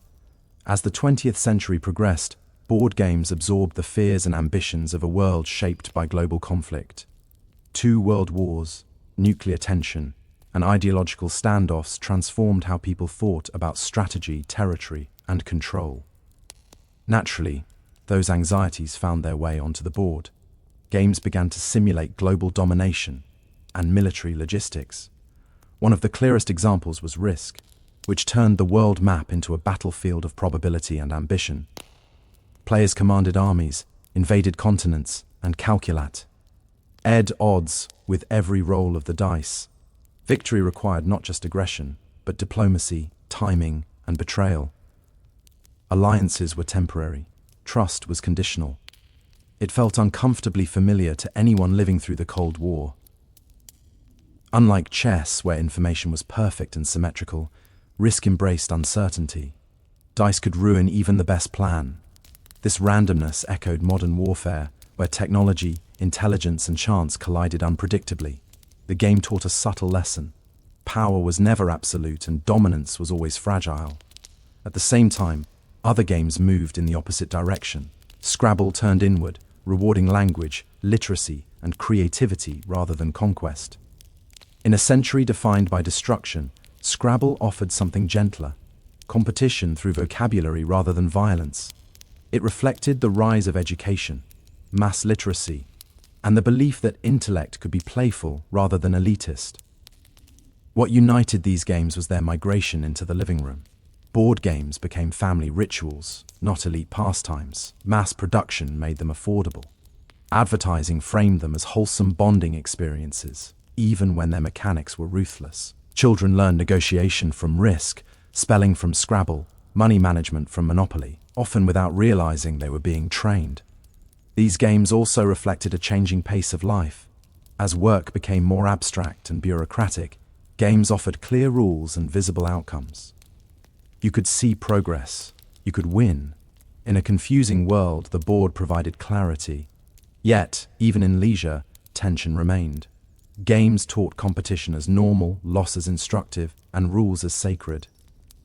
As the 20th century progressed, board games absorbed the fears and ambitions of a world shaped by global conflict. 2 world wars, nuclear tension, and ideological standoffs transformed how people thought about strategy, territory, and control. Naturally, those anxieties found their way onto the board. Games began to simulate global domination and military logistics. One of the clearest examples was Risk, which turned the world map into a battlefield of probability and ambition. Players commanded armies, invaded continents, and calculate odds with every roll of the dice. Victory required not just aggression, but diplomacy, timing, and betrayal. Alliances were temporary. Trust was conditional. It felt uncomfortably familiar to anyone living through the Cold War. Unlike chess, where information was perfect and symmetrical, Risk embraced uncertainty. Dice could ruin even the best plan. This randomness echoed modern warfare, where technology, intelligence, and chance collided unpredictably. The game taught a subtle lesson. Power was never absolute, and dominance was always fragile. At the same time, other games moved in the opposite direction. Scrabble turned inward, rewarding language, literacy, and creativity rather than conquest. In a century defined by destruction, Scrabble offered something gentler, competition through vocabulary rather than violence. It reflected the rise of education, mass literacy, and the belief that intellect could be playful rather than elitist. What united these games was their migration into the living room. Board games became family rituals, not elite pastimes. Mass production made them affordable. Advertising framed them as wholesome bonding experiences, even when their mechanics were ruthless. Children learned negotiation from Risk, spelling from Scrabble, money management from Monopoly, often without realizing they were being trained. These games also reflected a changing pace of life. As work became more abstract and bureaucratic, games offered clear rules and visible outcomes. You could see progress. You could win. In a confusing world, the board provided clarity. Yet, even in leisure, tension remained. Games taught competition as normal, loss as instructive, and rules as sacred.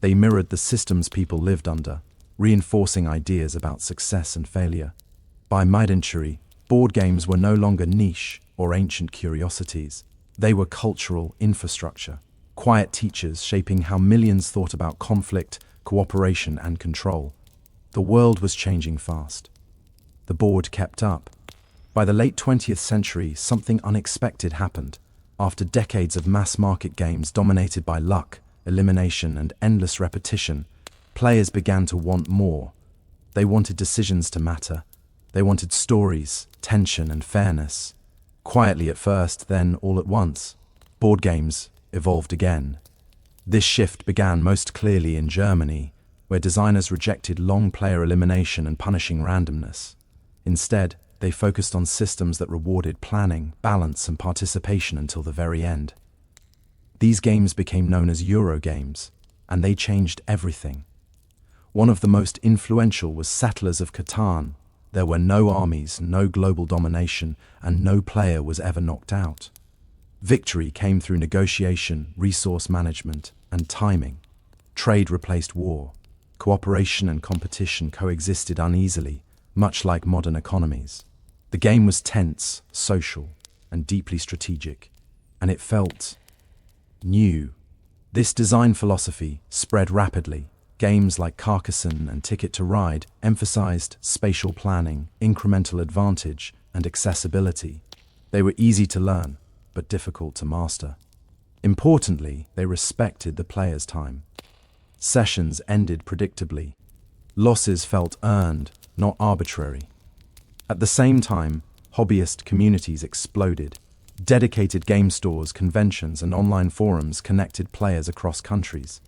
They mirrored the systems people lived under, reinforcing ideas about success and failure. By mid-century, board games were no longer niche or ancient curiosities. They were cultural infrastructure, quiet teachers shaping how millions thought about conflict, cooperation, and control. The world was changing fast. The board kept up. By the late 20th century, something unexpected happened. After decades of mass-market games dominated by luck, elimination, and endless repetition, players began to want more. They wanted decisions to matter. They wanted stories, tension, and fairness. Quietly at first, then all at once, board games evolved again. This shift began most clearly in Germany, where designers rejected long player elimination and punishing randomness. Instead, they focused on systems that rewarded planning, balance, and participation until the very end. These games became known as Euro games, and they changed everything. One of the most influential was Settlers of Catan. There were no armies, no global domination, and no player was ever knocked out. Victory came through negotiation, resource management, and timing. Trade replaced war. Cooperation and competition coexisted uneasily, much like modern economies. The game was tense, social, and deeply strategic, and it felt new. This design philosophy spread rapidly. Games like Carcassonne and Ticket to Ride emphasized spatial planning, incremental advantage, and accessibility. They were easy to learn, but difficult to master. Importantly, they respected the player's time. Sessions ended predictably. Losses felt earned, not arbitrary. At the same time, hobbyist communities exploded. Dedicated game stores, conventions, and online forums connected players across countries.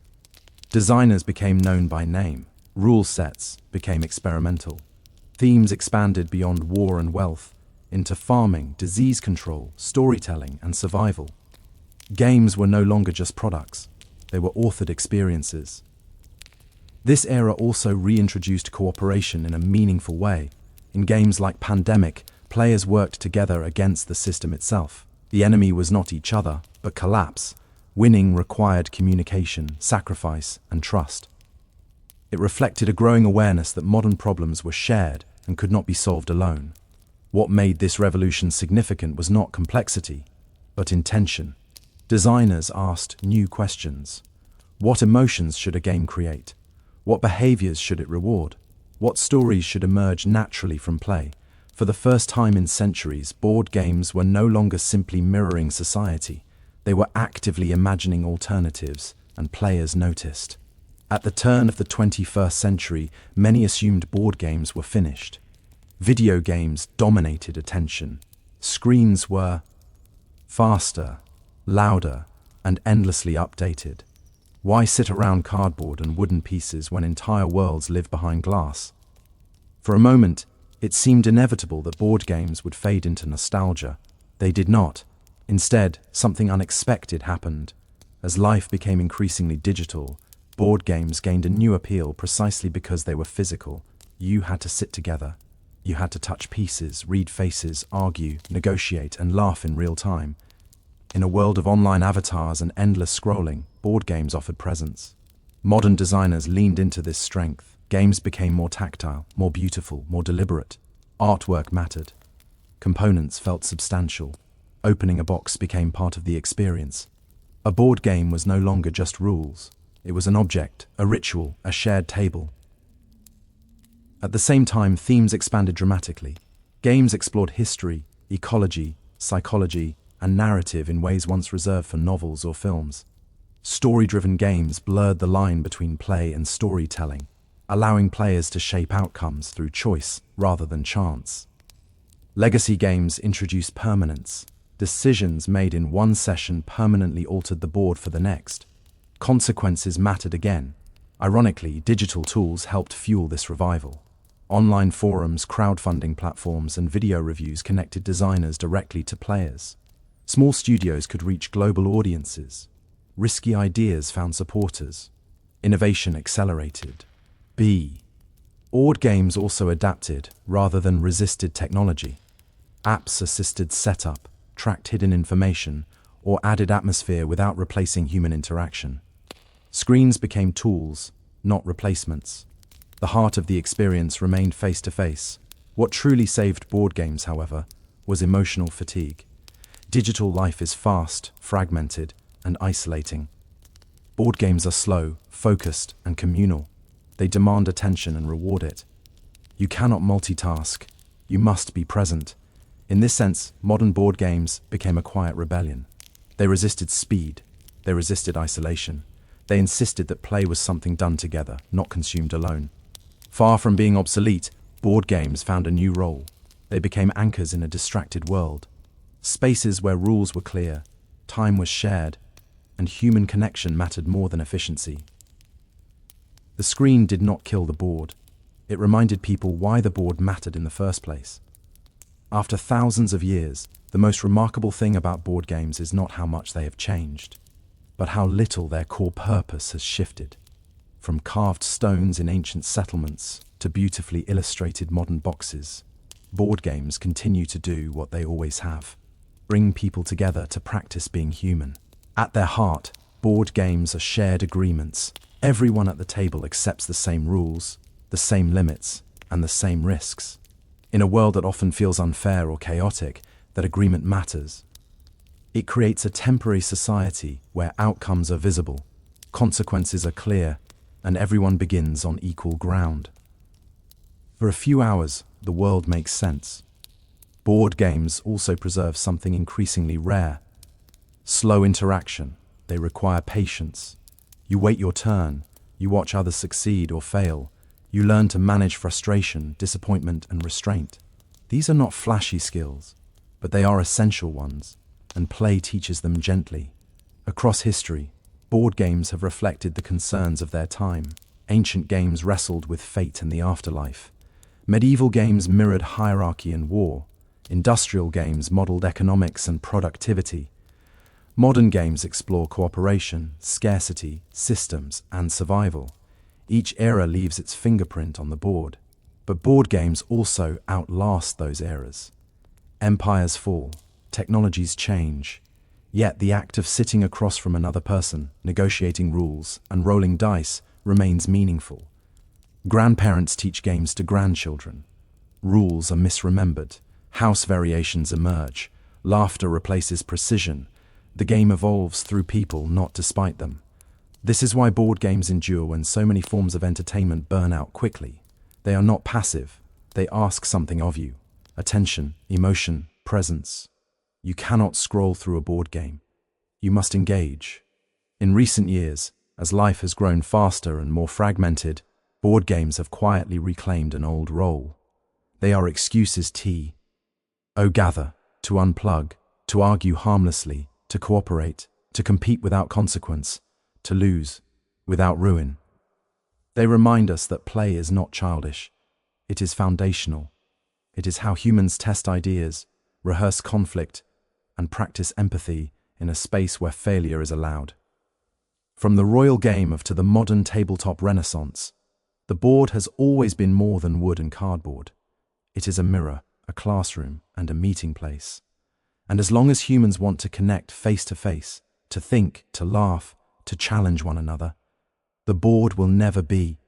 Designers became known by name. Rule sets became experimental. Themes expanded beyond war and wealth into farming, disease control, storytelling, and survival. Games were no longer just products. They were authored experiences. This era also reintroduced cooperation in a meaningful way. In games like Pandemic, players worked together against the system itself. The enemy was not each other, but collapse. Winning required communication, sacrifice, and trust. It reflected a growing awareness that modern problems were shared and could not be solved alone. What made this revolution significant was not complexity, but intention. Designers asked new questions. What emotions should a game create? What behaviors should it reward? What stories should emerge naturally from play? For the first time in centuries, board games were no longer simply mirroring society. They were actively imagining alternatives, and players noticed. At the turn of the 21st century, many assumed board games were finished. Video games dominated attention. Screens were faster, louder, and endlessly updated. Why sit around cardboard and wooden pieces when entire worlds live behind glass? For a moment, it seemed inevitable that board games would fade into nostalgia. They did not. Instead, something unexpected happened. As life became increasingly digital, board games gained a new appeal precisely because they were physical. You had to sit together. You had to touch pieces, read faces, argue, negotiate, and laugh in real time. In a world of online avatars and endless scrolling, board games offered presence. Modern designers leaned into this strength. Games became more tactile, more beautiful, more deliberate. Artwork mattered. Components felt substantial. Opening a box became part of the experience. A board game was no longer just rules. It was an object, a ritual, a shared table. At the same time, themes expanded dramatically. Games explored history, ecology, psychology, and narrative in ways once reserved for novels or films. Story-driven games blurred the line between play and storytelling, allowing players to shape outcomes through choice rather than chance. Legacy games introduced permanence. Decisions made in one session permanently altered the board for the next. Consequences mattered again. Ironically, digital tools helped fuel this revival. Online forums, crowdfunding platforms, and video reviews connected designers directly to players. Small studios could reach global audiences. Risky ideas found supporters. Innovation accelerated. Board games also adapted rather than resisted technology. Apps assisted setup, tracked hidden information, or added atmosphere without replacing human interaction. Screens became tools, not replacements. The heart of the experience remained face-to-face. What truly saved board games, however, was emotional fatigue. Digital life is fast, fragmented, and isolating. Board games are slow, focused, and communal. They demand attention and reward it. You cannot multitask. You must be present. In this sense, modern board games became a quiet rebellion. They resisted speed. They resisted isolation. They insisted that play was something done together, not consumed alone. Far from being obsolete, board games found a new role. They became anchors in a distracted world. Spaces where rules were clear, time was shared, and human connection mattered more than efficiency. The screen did not kill the board. It reminded people why the board mattered in the first place. After thousands of years, the most remarkable thing about board games is not how much they have changed, but how little their core purpose has shifted. From carved stones in ancient settlements to beautifully illustrated modern boxes, board games continue to do what they always have: bring people together to practice being human. At their heart, board games are shared agreements. Everyone at the table accepts the same rules, the same limits, and the same risks. In a world that often feels unfair or chaotic, that agreement matters. It creates a temporary society where outcomes are visible, consequences are clear, and everyone begins on equal ground. For a few hours, the world makes sense. Board games also preserve something increasingly rare: slow interaction. They require patience. You wait your turn, you watch others succeed or fail, you learn to manage frustration, disappointment, and restraint. These are not flashy skills, but they are essential ones. and play teaches them gently. Across history, board games have reflected the concerns of their time. Ancient games wrestled with fate and the afterlife. Medieval games mirrored hierarchy and war. Industrial games modeled economics and productivity. Modern games explore cooperation, scarcity, systems, and survival. Each era leaves its fingerprint on the board. But board games also outlast those eras. Empires fall, technologies change, yet the act of sitting across from another person, negotiating rules, and rolling dice remains meaningful. Grandparents teach games to grandchildren. Rules are misremembered. House variations emerge. Laughter replaces precision. The game evolves through people, not despite them. This is why board games endure when so many forms of entertainment burn out quickly. They are not passive. They ask something of you. Attention, emotion, presence. You cannot scroll through a board game. You must engage. In recent years, as life has grown faster and more fragmented, board games have quietly reclaimed an old role. They are excuses gather, to unplug, to argue harmlessly, to cooperate, to compete without consequence, to lose without ruin. They remind us that play is not childish. It is foundational. It is how humans test ideas, rehearse conflict, and practice empathy in a space where failure is allowed. From the royal game to the modern tabletop renaissance, the board has always been more than wood and cardboard. It is a mirror, a classroom, and a meeting place. And as long as humans want to connect face to face, to think, to laugh, to challenge one another, the board will never be